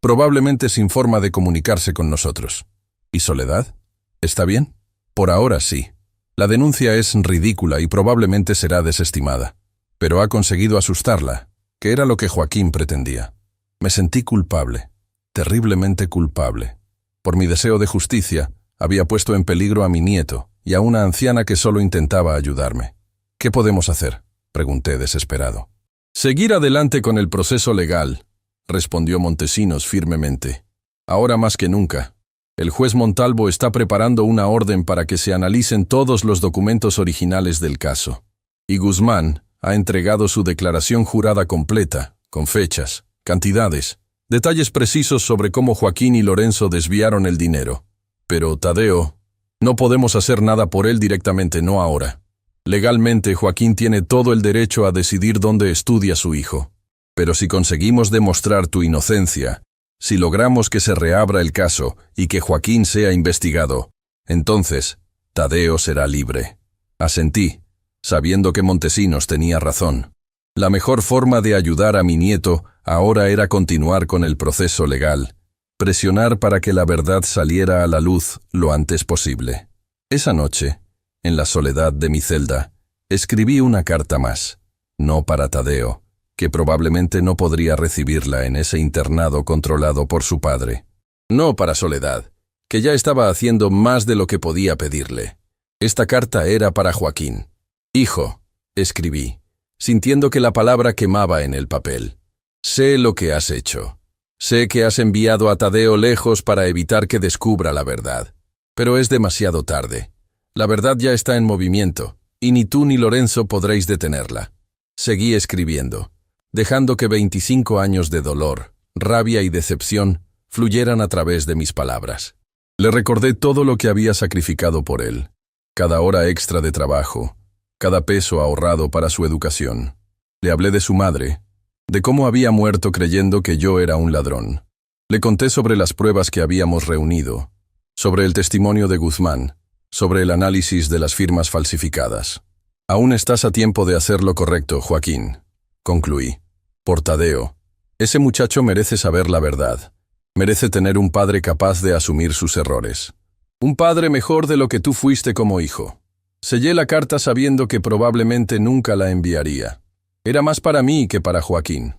probablemente sin forma de comunicarse con nosotros. ¿Y Soledad? ¿Está bien? Por ahora sí. La denuncia es ridícula y probablemente será desestimada, pero ha conseguido asustarla, que era lo que Joaquín pretendía. Me sentí culpable, terriblemente culpable. Por mi deseo de justicia, había puesto en peligro a mi nieto y a una anciana que solo intentaba ayudarme. ¿Qué podemos hacer?, pregunté desesperado. Seguir adelante con el proceso legal, respondió Montesinos firmemente. Ahora más que nunca. El juez Montalvo está preparando una orden para que se analicen todos los documentos originales del caso. Y Guzmán ha entregado su declaración jurada completa, con fechas. cantidades, detalles precisos sobre cómo Joaquín y Lorenzo desviaron el dinero. Pero, Tadeo, no podemos hacer nada por él directamente, no ahora. Legalmente, Joaquín tiene todo el derecho a decidir dónde estudia su hijo. Pero si conseguimos demostrar tu inocencia, si logramos que se reabra el caso y que Joaquín sea investigado, entonces Tadeo será libre. Asentí, sabiendo que Montesinos tenía razón. La mejor forma de ayudar a mi nieto ahora era continuar con el proceso legal, presionar para que la verdad saliera a la luz lo antes posible. Esa noche, en la soledad de mi celda, escribí una carta más, no para Tadeo, que probablemente no podría recibirla en ese internado controlado por su padre. No para Soledad, que ya estaba haciendo más de lo que podía pedirle. Esta carta era para Joaquín. «Hijo», escribí, sintiendo que la palabra quemaba en el papel. «Sé lo que has hecho. Sé que has enviado a Tadeo lejos para evitar que descubra la verdad. Pero es demasiado tarde. La verdad ya está en movimiento, y ni tú ni Lorenzo podréis detenerla». Seguí escribiendo, dejando que 25 años de dolor, rabia y decepción fluyeran a través de mis palabras. Le recordé todo lo que había sacrificado por él, cada hora extra de trabajo, cada peso ahorrado para su educación. Le hablé de su madre, de cómo había muerto creyendo que yo era un ladrón. Le conté sobre las pruebas que habíamos reunido, sobre el testimonio de Guzmán, sobre el análisis de las firmas falsificadas. «Aún estás a tiempo de hacer lo correcto, Joaquín», concluí. «Por Tadeo. Ese muchacho merece saber la verdad. Merece tener un padre capaz de asumir sus errores. Un padre mejor de lo que tú fuiste como hijo». Sellé la carta sabiendo que probablemente nunca la enviaría. Era más para mí que para Joaquín.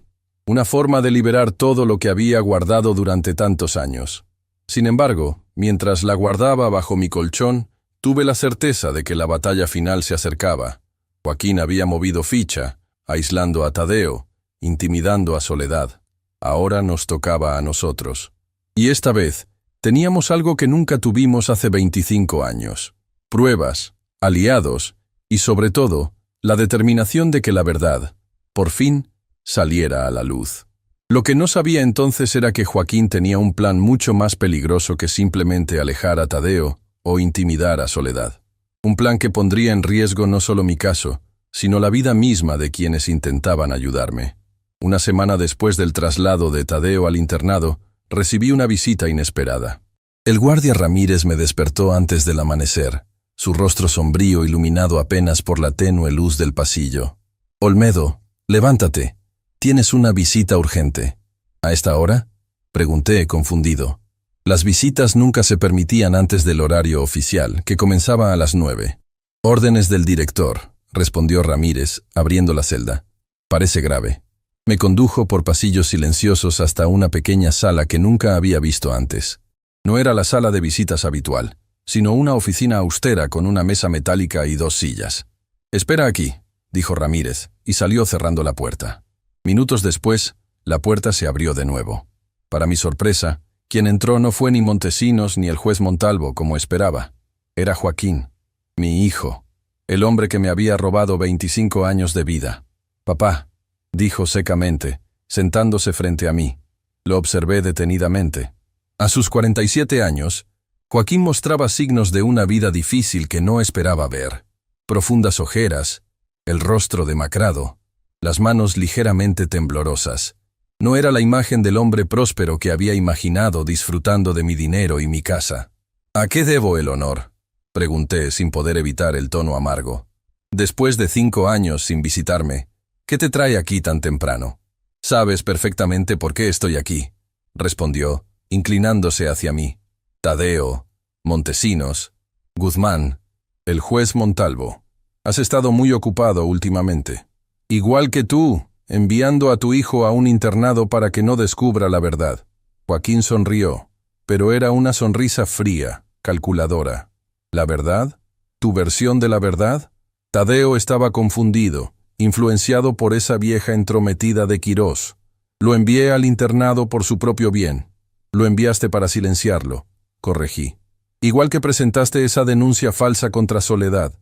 Una forma de liberar todo lo que había guardado durante tantos años. Sin embargo, mientras la guardaba bajo mi colchón, tuve la certeza de que la batalla final se acercaba. Joaquín había movido ficha, aislando a Tadeo, intimidando a Soledad. Ahora nos tocaba a nosotros. Y esta vez, teníamos algo que nunca tuvimos hace 25 años. Pruebas, aliados y, sobre todo, la determinación de que la verdad, por fin, saliera a la luz. Lo que no sabía entonces era que Joaquín tenía un plan mucho más peligroso que simplemente alejar a Tadeo o intimidar a Soledad. Un plan que pondría en riesgo no solo mi caso, sino la vida misma de quienes intentaban ayudarme. Una semana después del traslado de Tadeo al internado, recibí una visita inesperada. El guardia Ramírez me despertó antes del amanecer, su rostro sombrío iluminado apenas por la tenue luz del pasillo. «Olmedo, levántate. Tienes una visita urgente». «¿A esta hora?», pregunté, confundido. Las visitas nunca se permitían antes del horario oficial, que comenzaba a las 9. «Órdenes del director», respondió Ramírez, abriendo la celda. «Parece grave». Me condujo por pasillos silenciosos hasta una pequeña sala que nunca había visto antes. No era la sala de visitas habitual, sino una oficina austera con una mesa metálica y 2 sillas. «Espera aquí», dijo Ramírez, y salió cerrando la puerta. Minutos después, la puerta se abrió de nuevo. Para mi sorpresa, quien entró no fue ni Montesinos ni el juez Montalvo, como esperaba. Era Joaquín, mi hijo, el hombre que me había robado 25 años de vida. «Papá», dijo secamente, sentándose frente a mí. Lo observé detenidamente. A sus 47 años, Joaquín mostraba signos de una vida difícil que no esperaba ver. Profundas ojeras, el rostro demacrado, las manos ligeramente temblorosas. No era la imagen del hombre próspero que había imaginado disfrutando de mi dinero y mi casa. «¿A qué debo el honor?», pregunté sin poder evitar el tono amargo. «Después de 5 años sin visitarme, ¿qué te trae aquí tan temprano?». «Sabes perfectamente por qué estoy aquí», respondió, inclinándose hacia mí. «Tadeo, Montesinos, Guzmán, el juez Montalvo. Has estado muy ocupado últimamente. Igual que tú, enviando a tu hijo a un internado para que no descubra la verdad». Joaquín sonrió, pero era una sonrisa fría, calculadora. «¿La verdad? ¿Tu versión de la verdad?». Tadeo estaba confundido, influenciado por esa vieja entrometida de Quirós. «Lo envié al internado por su propio bien». «Lo enviaste para silenciarlo», corregí. «Igual que presentaste esa denuncia falsa contra Soledad.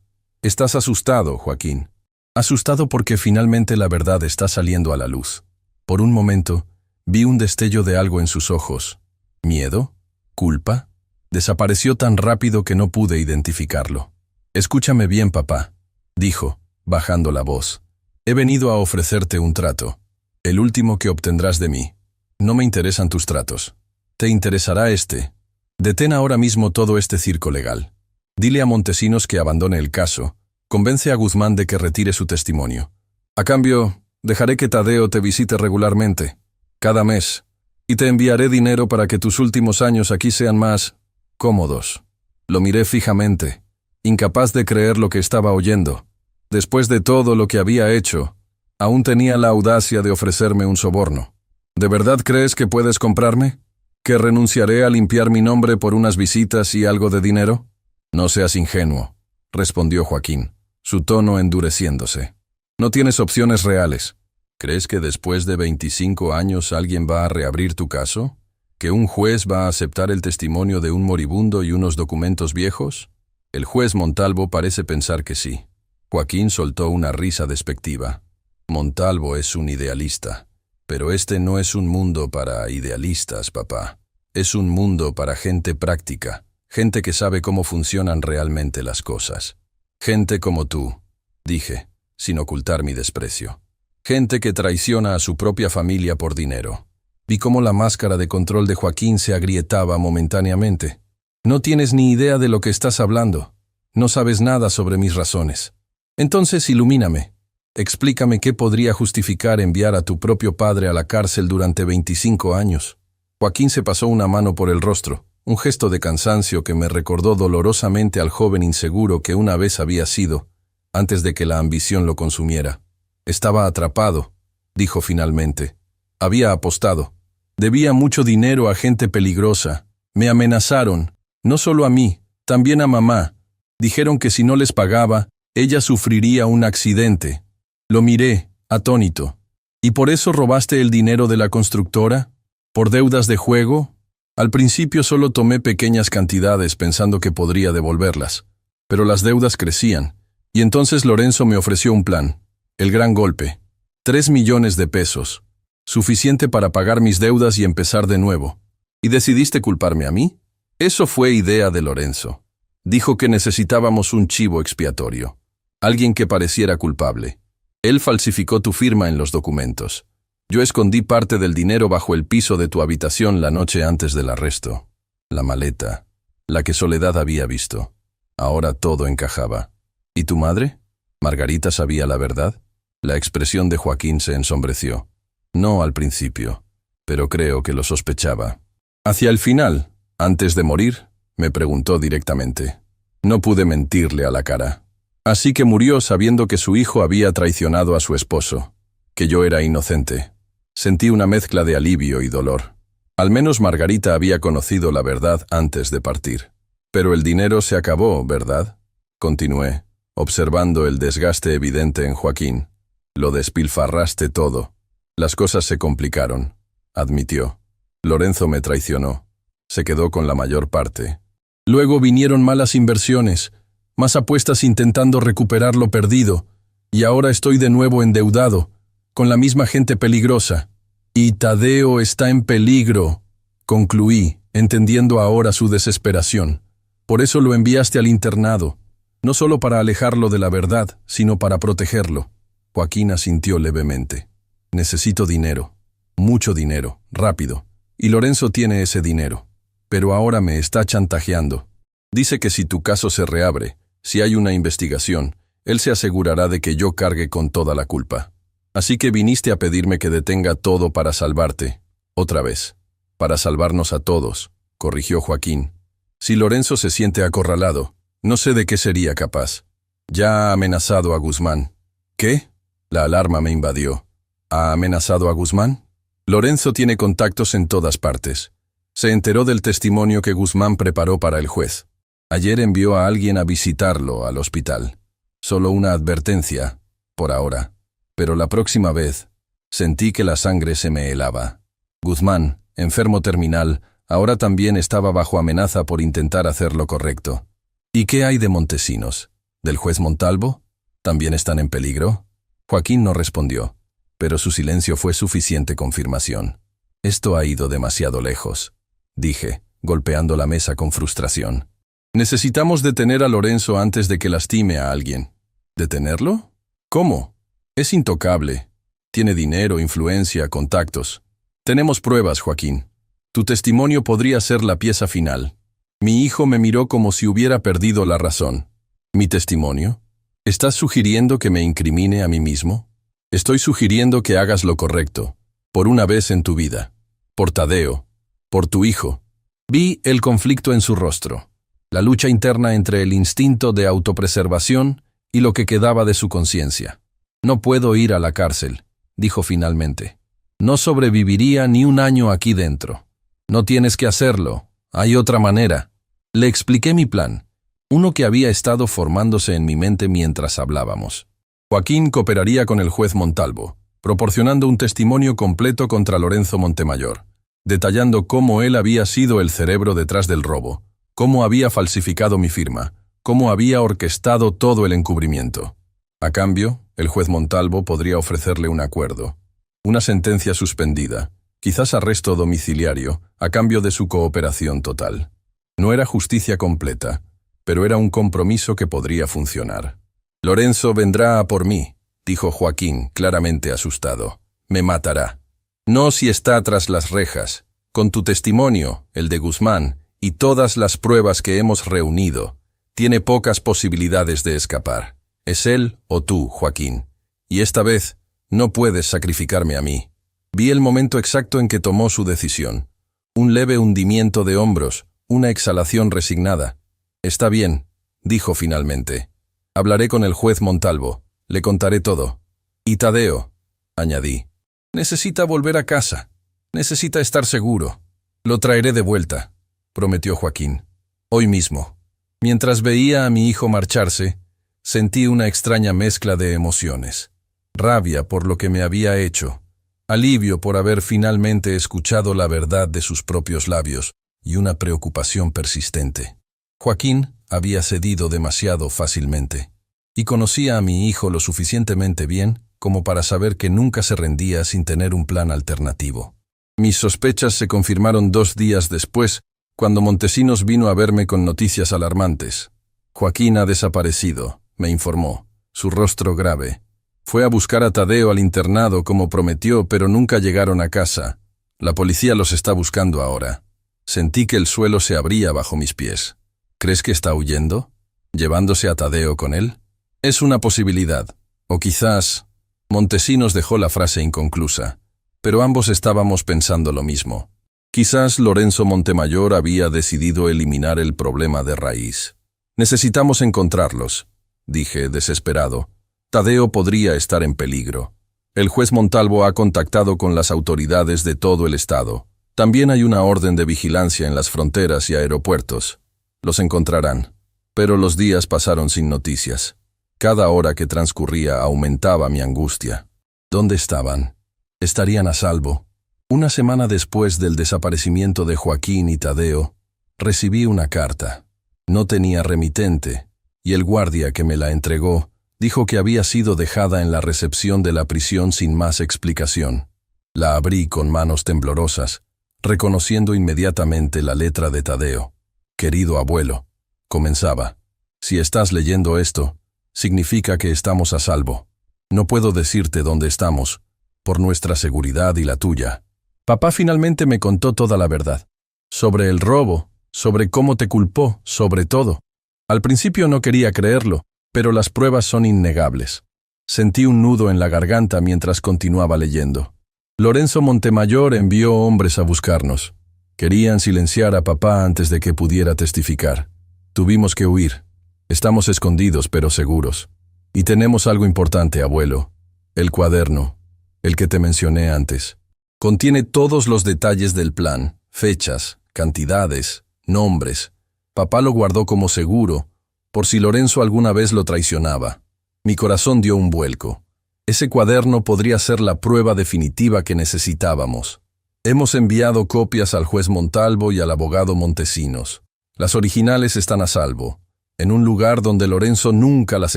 Estás asustado, Joaquín. Asustado porque finalmente la verdad está saliendo a la luz». Por un momento, Vi un destello de algo en sus ojos. ¿Miedo? ¿Culpa? Desapareció tan rápido que no pude identificarlo. Escúchame bien, papá, dijo, bajando la voz. He venido a ofrecerte un trato. El último que obtendrás de mí. No me interesan tus tratos. Te interesará este. Detén ahora mismo todo este circo legal. Dile a Montesinos que abandone el caso. Convence a Guzmán de que retire su testimonio. A cambio, dejaré que Tadeo te visite regularmente, cada mes, y te enviaré dinero para que tus últimos años aquí sean más cómodos. Lo miré fijamente, incapaz de creer lo que estaba oyendo. Después de todo lo que había hecho, aún tenía la audacia de ofrecerme un soborno. ¿De verdad crees que puedes comprarme? ¿Que renunciaré a limpiar mi nombre por unas visitas y algo de dinero? No seas ingenuo, respondió Joaquín, su tono endureciéndose. No tienes opciones reales. ¿Crees que después de 25 años alguien va a reabrir tu caso? ¿Que un juez va a aceptar el testimonio de un moribundo y unos documentos viejos? El juez Montalvo parece pensar que sí. Joaquín soltó una risa despectiva. Montalvo es un idealista. Pero este no es un mundo para idealistas, papá. Es un mundo para gente práctica, gente que sabe cómo funcionan realmente las cosas. Gente como tú, dije, sin ocultar mi desprecio. Gente que traiciona a su propia familia por dinero. Vi cómo la máscara de control de Joaquín se agrietaba momentáneamente. No tienes ni idea de lo que estás hablando. No sabes nada sobre mis razones. Entonces ilumíname. Explícame qué podría justificar enviar a tu propio padre a la cárcel durante 25 años. Joaquín se pasó una mano por el rostro, un gesto de cansancio que me recordó dolorosamente al joven inseguro que una vez había sido, antes de que la ambición lo consumiera. Estaba atrapado, dijo finalmente. Había apostado. Debía mucho dinero a gente peligrosa. Me amenazaron, no solo a mí, también a mamá. Dijeron que si no les pagaba, ella sufriría un accidente. Lo miré, atónito. ¿Y por eso robaste el dinero de la constructora? ¿Por deudas de juego? Al principio solo tomé pequeñas cantidades pensando que podría devolverlas. Pero las deudas crecían. Y entonces Lorenzo me ofreció un plan. El gran golpe. 3 millones de pesos. Suficiente para pagar mis deudas y empezar de nuevo. ¿Y decidiste culparme a mí? Eso fue idea de Lorenzo. Dijo que necesitábamos un chivo expiatorio. Alguien que pareciera culpable. Él falsificó tu firma en los documentos. Yo escondí parte del dinero bajo el piso de tu habitación la noche antes del arresto. La maleta. La que Soledad había visto. Ahora todo encajaba. ¿Y tu madre? ¿Margarita sabía la verdad? La expresión de Joaquín se ensombreció. No al principio, pero creo que lo sospechaba. Hacia el final, antes de morir, me preguntó directamente. No pude mentirle a la cara. Así que murió sabiendo que su hijo había traicionado a su esposo, que yo era inocente. Sentí una mezcla de alivio y dolor. Al menos Margarita había conocido la verdad antes de partir. Pero el dinero se acabó, ¿verdad? Continué, observando el desgaste evidente en Joaquín. Lo despilfarraste todo. Las cosas se complicaron, admitió. Lorenzo me traicionó. Se quedó con la mayor parte. Luego vinieron malas inversiones, más apuestas intentando recuperar lo perdido, y ahora estoy de nuevo endeudado, con la misma gente peligrosa. Y Tadeo está en peligro, concluí, entendiendo ahora su desesperación. Por eso lo enviaste al internado, no solo para alejarlo de la verdad, sino para protegerlo. Joaquín asintió levemente. Necesito dinero, mucho dinero, rápido, y Lorenzo tiene ese dinero. Pero ahora me está chantajeando. Dice que si tu caso se reabre, si hay una investigación, él se asegurará de que yo cargue con toda la culpa. Así que viniste a pedirme que detenga todo para salvarte. Otra vez. Para salvarnos a todos, corrigió Joaquín. Si Lorenzo se siente acorralado, no sé de qué sería capaz. Ya ha amenazado a Guzmán. ¿Qué? La alarma me invadió. ¿Ha amenazado a Guzmán? Lorenzo tiene contactos en todas partes. Se enteró del testimonio que Guzmán preparó para el juez. Ayer envió a alguien a visitarlo al hospital. Solo una advertencia, por ahora. Pero la próxima vez, sentí que la sangre se me helaba. Guzmán, enfermo terminal, ahora también estaba bajo amenaza por intentar hacer lo correcto. ¿Y qué hay de Montesinos? ¿Del juez Montalvo? ¿También están en peligro? Joaquín no respondió, pero su silencio fue suficiente confirmación. Esto ha ido demasiado lejos, dije, golpeando la mesa con frustración. Necesitamos detener a Lorenzo antes de que lastime a alguien. ¿Detenerlo? ¿Cómo? Es intocable. Tiene dinero, influencia, contactos. Tenemos pruebas, Joaquín. Tu testimonio podría ser la pieza final. Mi hijo me miró como si hubiera perdido la razón. ¿Mi testimonio? ¿Estás sugiriendo que me incrimine a mí mismo? Estoy sugiriendo que hagas lo correcto, por una vez en tu vida. Por Tadeo, por tu hijo. Vi el conflicto en su rostro, la lucha interna entre el instinto de autopreservación y lo que quedaba de su conciencia. No puedo ir a la cárcel, dijo finalmente. No sobreviviría ni un año aquí dentro. No tienes que hacerlo, hay otra manera. Le expliqué mi plan, uno que había estado formándose en mi mente mientras hablábamos. Joaquín cooperaría con el juez Montalvo, proporcionando un testimonio completo contra Lorenzo Montemayor, detallando cómo él había sido el cerebro detrás del robo, cómo había falsificado mi firma, cómo había orquestado todo el encubrimiento. A cambio, el juez Montalvo podría ofrecerle un acuerdo, una sentencia suspendida, quizás arresto domiciliario, a cambio de su cooperación total. No era justicia completa, pero era un compromiso que podría funcionar. Lorenzo vendrá a por mí, dijo Joaquín, claramente asustado. Me matará. No si está tras las rejas. Con tu testimonio, el de Guzmán, y todas las pruebas que hemos reunido, tiene pocas posibilidades de escapar. Es él o tú, Joaquín. Y esta vez, no puedes sacrificarme a mí. Vi el momento exacto en que tomó su decisión. Un leve hundimiento de hombros, una exhalación resignada. Está bien, dijo finalmente. Hablaré con el juez Montalvo. Le contaré todo. Y Tadeo, añadí, necesita volver a casa. Necesita estar seguro. Lo traeré de vuelta, prometió Joaquín. Hoy mismo. Mientras veía a mi hijo marcharse, sentí una extraña mezcla de emociones. Rabia por lo que me había hecho, alivio por haber finalmente escuchado la verdad de sus propios labios y una preocupación persistente. Joaquín había cedido demasiado fácilmente, y conocía a mi hijo lo suficientemente bien como para saber que nunca se rendía sin tener un plan alternativo. Mis sospechas se confirmaron 2 días después, cuando Montesinos vino a verme con noticias alarmantes. Joaquín ha desaparecido, me informó, su rostro grave. Fue a buscar a Tadeo al internado como prometió, pero nunca llegaron a casa. La policía los está buscando ahora. Sentí que el suelo se abría bajo mis pies. ¿Crees que está huyendo? ¿Llevándose a Tadeo con él? Es una posibilidad. O quizás... Montesinos dejó la frase inconclusa, pero ambos estábamos pensando lo mismo. Quizás Lorenzo Montemayor había decidido eliminar el problema de raíz. Necesitamos encontrarlos, dije, desesperado. Tadeo podría estar en peligro. El juez Montalvo ha contactado con las autoridades de todo el estado. También hay una orden de vigilancia en las fronteras y aeropuertos. Los encontrarán. Pero los días pasaron sin noticias. Cada hora que transcurría aumentaba mi angustia. ¿Dónde estaban? ¿Estarían a salvo? Una semana después del desaparecimiento de Joaquín y Tadeo, recibí una carta. No tenía remitente, y el guardia que me la entregó dijo que había sido dejada en la recepción de la prisión sin más explicación. La abrí con manos temblorosas, reconociendo inmediatamente la letra de Tadeo. Querido abuelo, comenzaba. Si estás leyendo esto, significa que estamos a salvo. No puedo decirte dónde estamos, por nuestra seguridad y la tuya. Papá finalmente me contó toda la verdad. Sobre el robo, sobre cómo te culpó, sobre todo. Al principio no quería creerlo, pero las pruebas son innegables. Sentí un nudo en la garganta mientras continuaba leyendo. Lorenzo Montemayor envió hombres a buscarnos. Querían silenciar a papá antes de que pudiera testificar. Tuvimos que huir. Estamos escondidos pero seguros. Y tenemos algo importante, abuelo. El cuaderno, el que te mencioné antes. Contiene todos los detalles del plan, fechas, cantidades, nombres. Papá lo guardó como seguro, por si Lorenzo alguna vez lo traicionaba. Mi corazón dio un vuelco. Ese cuaderno podría ser la prueba definitiva que necesitábamos. Hemos enviado copias al juez Montalvo y al abogado Montesinos. Las originales están a salvo, en un lugar donde Lorenzo nunca las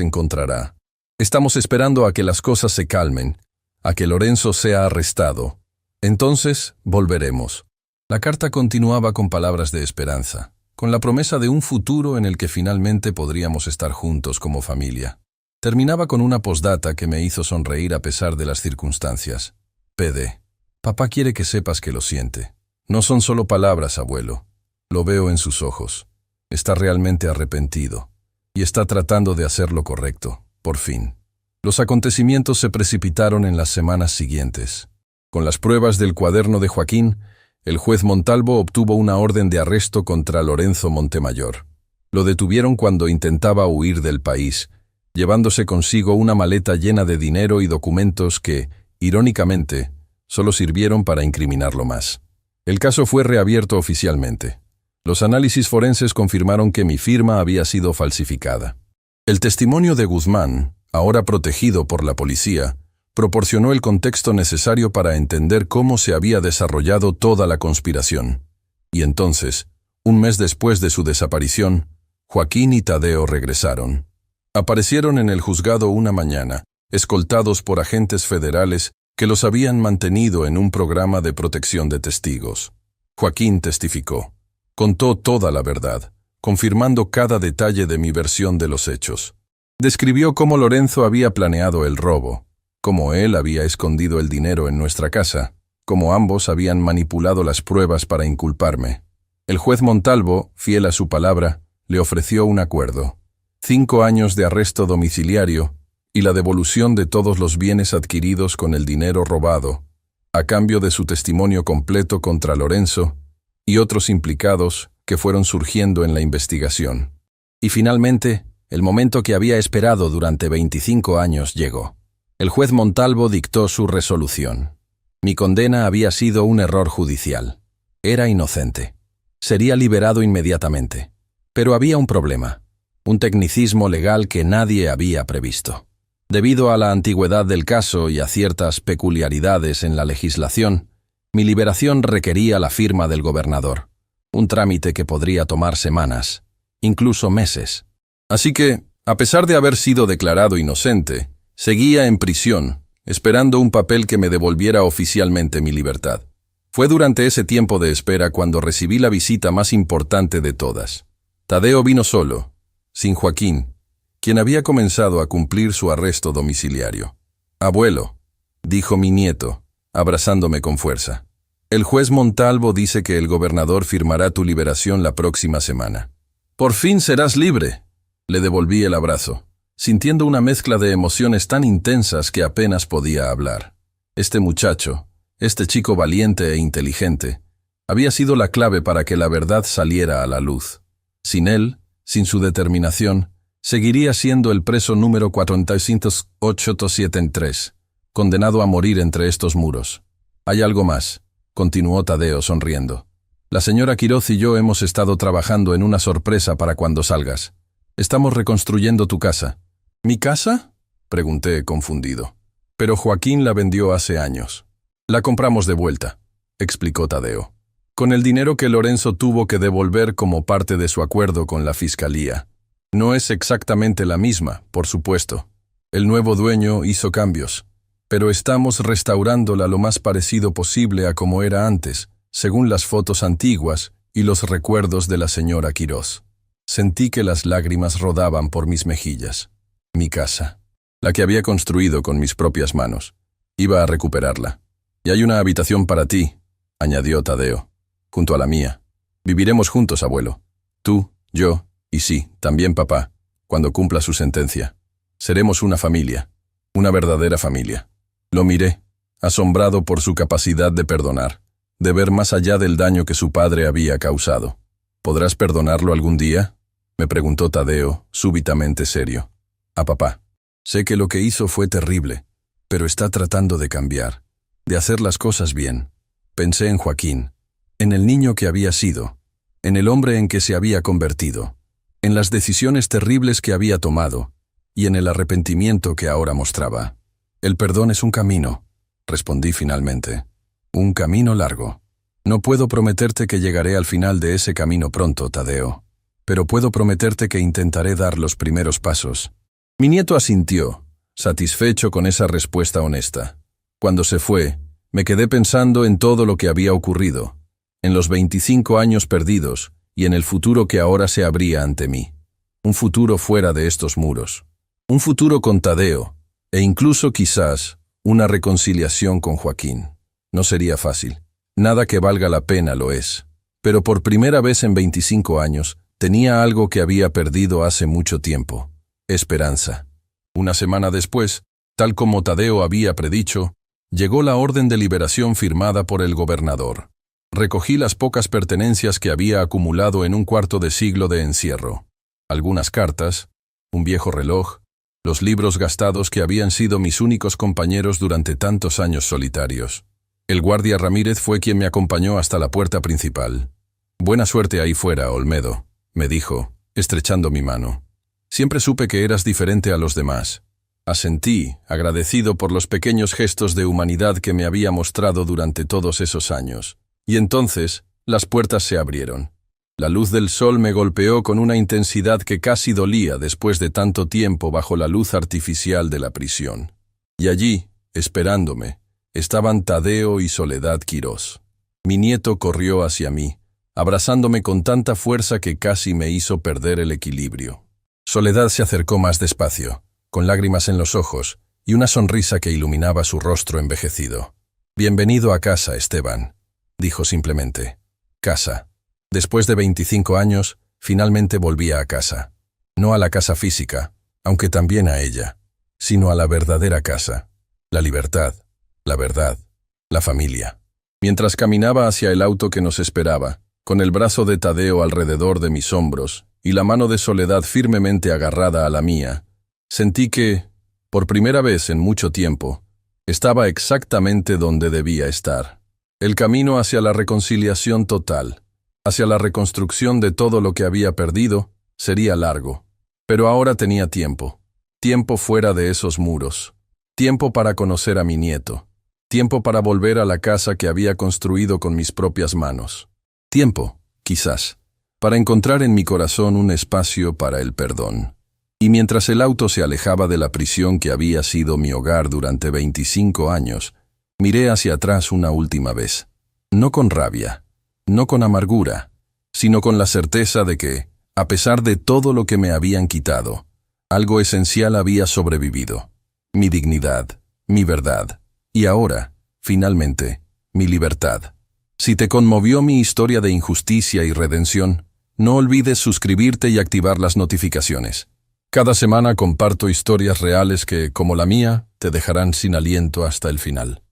encontrará. Estamos esperando a que las cosas se calmen, a que Lorenzo sea arrestado. Entonces, volveremos. La carta continuaba con palabras de esperanza, con la promesa de un futuro en el que finalmente podríamos estar juntos como familia. Terminaba con una postdata que me hizo sonreír a pesar de las circunstancias. PD. Papá quiere que sepas que lo siente. No son solo palabras, abuelo. Lo veo en sus ojos. Está realmente arrepentido. Y está tratando de hacer lo correcto, por fin. Los acontecimientos se precipitaron en las semanas siguientes. Con las pruebas del cuaderno de Joaquín, el juez Montalvo obtuvo una orden de arresto contra Lorenzo Montemayor. Lo detuvieron cuando intentaba huir del país, llevándose consigo una maleta llena de dinero y documentos que, irónicamente, solo sirvieron para incriminarlo más. El caso fue reabierto oficialmente. Los análisis forenses confirmaron que mi firma había sido falsificada. El testimonio de Guzmán, ahora protegido por la policía, proporcionó el contexto necesario para entender cómo se había desarrollado toda la conspiración. Y entonces, un mes después de su desaparición, Joaquín y Tadeo regresaron. Aparecieron en el juzgado una mañana, escoltados por agentes federales que los habían mantenido en un programa de protección de testigos. Joaquín testificó. Contó toda la verdad, confirmando cada detalle de mi versión de los hechos. Describió cómo Lorenzo había planeado el robo, cómo él había escondido el dinero en nuestra casa, cómo ambos habían manipulado las pruebas para inculparme. El juez Montalvo, fiel a su palabra, le ofreció un acuerdo: 5 años de arresto domiciliario y la devolución de todos los bienes adquiridos con el dinero robado, a cambio de su testimonio completo contra Lorenzo y otros implicados que fueron surgiendo en la investigación. Y finalmente, el momento que había esperado durante 25 años llegó. El juez Montalvo dictó su resolución. Mi condena había sido un error judicial. Era inocente. Sería liberado inmediatamente. Pero había un problema, un tecnicismo legal que nadie había previsto. Debido a la antigüedad del caso y a ciertas peculiaridades en la legislación, mi liberación requería la firma del gobernador, un trámite que podría tomar semanas, incluso meses. Así que, a pesar de haber sido declarado inocente, seguía en prisión, esperando un papel que me devolviera oficialmente mi libertad. Fue durante ese tiempo de espera cuando recibí la visita más importante de todas. Tadeo vino solo, sin Joaquín, quien había comenzado a cumplir su arresto domiciliario. «Abuelo», dijo mi nieto, abrazándome con fuerza. «El juez Montalvo dice que el gobernador firmará tu liberación la próxima semana». «Por fin serás libre», le devolví el abrazo, sintiendo una mezcla de emociones tan intensas que apenas podía hablar. Este muchacho, este chico valiente e inteligente, había sido la clave para que la verdad saliera a la luz. Sin él, sin su determinación, seguiría siendo el preso número 40873, condenado a morir entre estos muros. «Hay algo más», continuó Tadeo sonriendo. «La señora Quiroz y yo hemos estado trabajando en una sorpresa para cuando salgas. Estamos reconstruyendo tu casa». «¿Mi casa?», pregunté confundido. «Pero Joaquín la vendió hace años». «La compramos de vuelta», explicó Tadeo, «con el dinero que Lorenzo tuvo que devolver como parte de su acuerdo con la fiscalía. No es exactamente la misma, por supuesto. El nuevo dueño hizo cambios, pero estamos restaurándola lo más parecido posible a como era antes, según las fotos antiguas y los recuerdos de la señora Quiroz». Sentí que las lágrimas rodaban por mis mejillas. Mi casa, la que había construido con mis propias manos, iba a recuperarla. «Y hay una habitación para ti», añadió Tadeo, «junto a la mía. Viviremos juntos, abuelo. Tú, yo y sí, también papá, cuando cumpla su sentencia. Seremos una familia, una verdadera familia». Lo miré, asombrado por su capacidad de perdonar, de ver más allá del daño que su padre había causado. «¿Podrás perdonarlo algún día?», me preguntó Tadeo, súbitamente serio. «A papá. Sé que lo que hizo fue terrible, pero está tratando de cambiar, de hacer las cosas bien». Pensé en Joaquín, en el niño que había sido, en el hombre en que se había convertido, en las decisiones terribles que había tomado y en el arrepentimiento que ahora mostraba. «El perdón es un camino», respondí finalmente. «Un camino largo. No puedo prometerte que llegaré al final de ese camino pronto, Tadeo, pero puedo prometerte que intentaré dar los primeros pasos». Mi nieto asintió, satisfecho con esa respuesta honesta. Cuando se fue, Me quedé pensando en todo lo que había ocurrido, en los 25 años perdidos y en el futuro que ahora se abría ante mí. Un futuro fuera de estos muros. Un futuro con Tadeo, e incluso quizás una reconciliación con Joaquín. No sería fácil. Nada que valga la pena lo es. Pero por primera vez en 25 años, tenía algo que había perdido hace mucho tiempo. Esperanza. Una semana después, tal como Tadeo había predicho, llegó la orden de liberación firmada por el gobernador. Recogí las pocas pertenencias que había acumulado en un cuarto de siglo de encierro. Algunas cartas, un viejo reloj, los libros gastados que habían sido mis únicos compañeros durante tantos años solitarios. El guardia Ramírez fue quien me acompañó hasta la puerta principal. «Buena suerte ahí fuera, Olmedo», me dijo, estrechando mi mano. «Siempre supe que eras diferente a los demás». Asentí, agradecido por los pequeños gestos de humanidad que me había mostrado durante todos esos años. Y entonces, las puertas se abrieron. La luz del sol me golpeó con una intensidad que casi dolía después de tanto tiempo bajo la luz artificial de la prisión. Y allí, esperándome, estaban Tadeo y Soledad Quirós. Mi nieto corrió hacia mí, abrazándome con tanta fuerza que casi me hizo perder el equilibrio. Soledad se acercó más despacio, con lágrimas en los ojos y una sonrisa que iluminaba su rostro envejecido. «Bienvenido a casa, Esteban», dijo simplemente. Casa. Después de 25 años, finalmente volvía a casa. No a la casa física, aunque también a ella, sino a la verdadera casa. La libertad, la verdad, la familia. Mientras caminaba hacia el auto que nos esperaba, con el brazo de Tadeo alrededor de mis hombros y la mano de Soledad firmemente agarrada a la mía, sentí que, por primera vez en mucho tiempo, estaba exactamente donde debía estar. El camino hacia la reconciliación total, hacia la reconstrucción de todo lo que había perdido, sería largo. Pero ahora tenía tiempo. Tiempo fuera de esos muros. Tiempo para conocer a mi nieto. Tiempo para volver a la casa que había construido con mis propias manos. Tiempo, quizás, para encontrar en mi corazón un espacio para el perdón. Y mientras el auto se alejaba de la prisión que había sido mi hogar durante 25 años, miré hacia atrás una última vez. No con rabia, no con amargura, sino con la certeza de que, a pesar de todo lo que me habían quitado, algo esencial había sobrevivido. Mi dignidad, mi verdad, y ahora, finalmente, mi libertad. Si te conmovió mi historia de injusticia y redención, no olvides suscribirte y activar las notificaciones. Cada semana comparto historias reales que, como la mía, te dejarán sin aliento hasta el final.